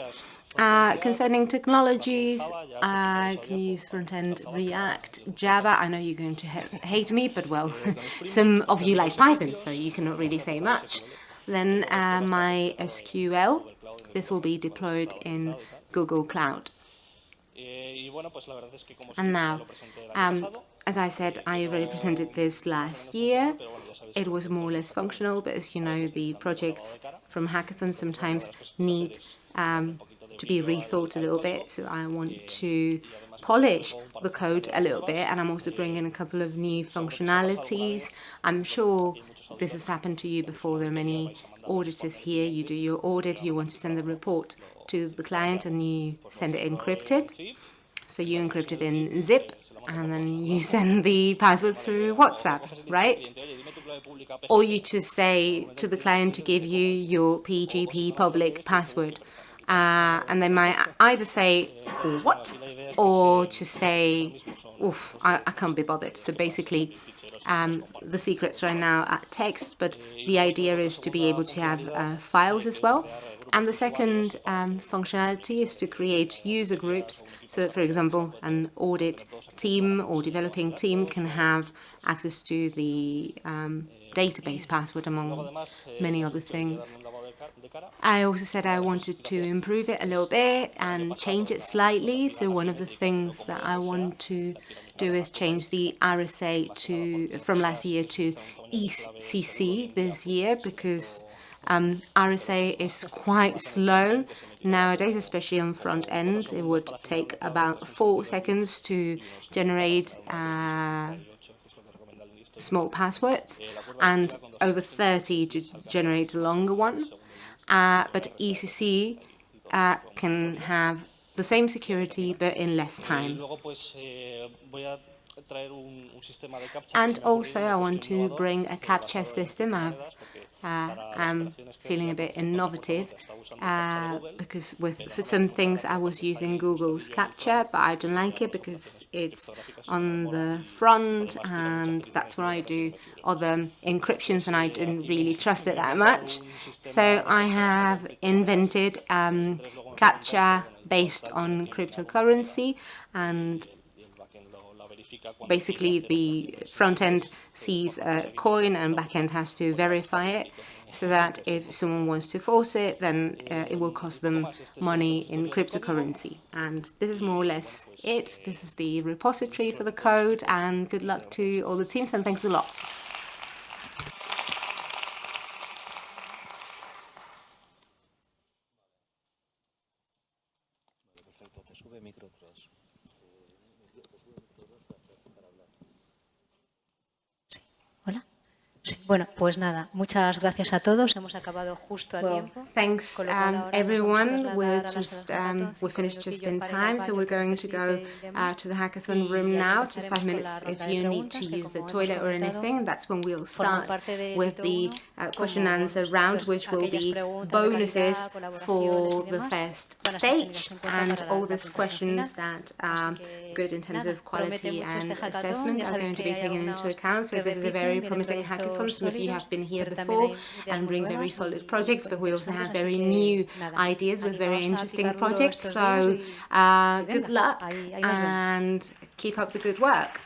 Concerning technologies, I can use front-end React, Java. I know you're going to hate me, but well, some of you like Python, so you cannot really say much. Then my SQL, this will be deployed in Google Cloud. And now, as I said, I already presented this last year. It was more or less functional, but as you know, the projects from hackathons sometimes need to be rethought a little bit. So I want to polish the code a little bit, and I'm also bringing a couple of new functionalities. I'm sure this has happened to you before. There are many auditors here. You do your audit, you want to send the report to the client, and you send it encrypted. So you encrypt it in zip, and then you send the password through WhatsApp, right? Or you just say to the client to give you your PGP public password. And they might either say, what? Or just say, oof, I can't be bothered. So basically, the secrets right now are text, but the idea is to be able to have files as well. And the second functionality is to create user groups so that, for example, an audit team or developing team can have access to the database password, among many other things. I also said I wanted to improve it a little bit and change it slightly. So one of the things that I want to do is change the RSA from last year to ECC this year, because RSA is quite slow nowadays, especially on front end. It would take about 4 seconds to generate small passwords and over 30 to generate a longer one. But ECC can have the same security but in less time. And also I want to bring a CAPTCHA system. I'm feeling a bit innovative because for some things I was using Google's CAPTCHA, but I don't like it because it's on the front and that's where I do other encryptions and I don't really trust it that much. So I have invented CAPTCHA based on cryptocurrency, and basically the front end sees a coin and back end has to verify it, so that if someone wants to force it, then it will cost them money in cryptocurrency. And this is more or less it. This is the repository for the code, and good luck to all the teams and thanks a lot. Bueno, pues nada, muchas gracias a todos. Hemos acabado justo a tiempo. Thanks everyone. We finished just in time, so we're going to go to the hackathon room now. Just 5 minutes if you need to use the toilet or anything. That's when we'll start with the question and answer round, which will be bonuses for the first stage, and all those questions that are good in terms of quality and assessment are going to be taken into account. So this is a very promising hackathon. Some of you have been here before and bring very solid projects, but we also have very new ideas with very interesting projects. So good luck and keep up the good work.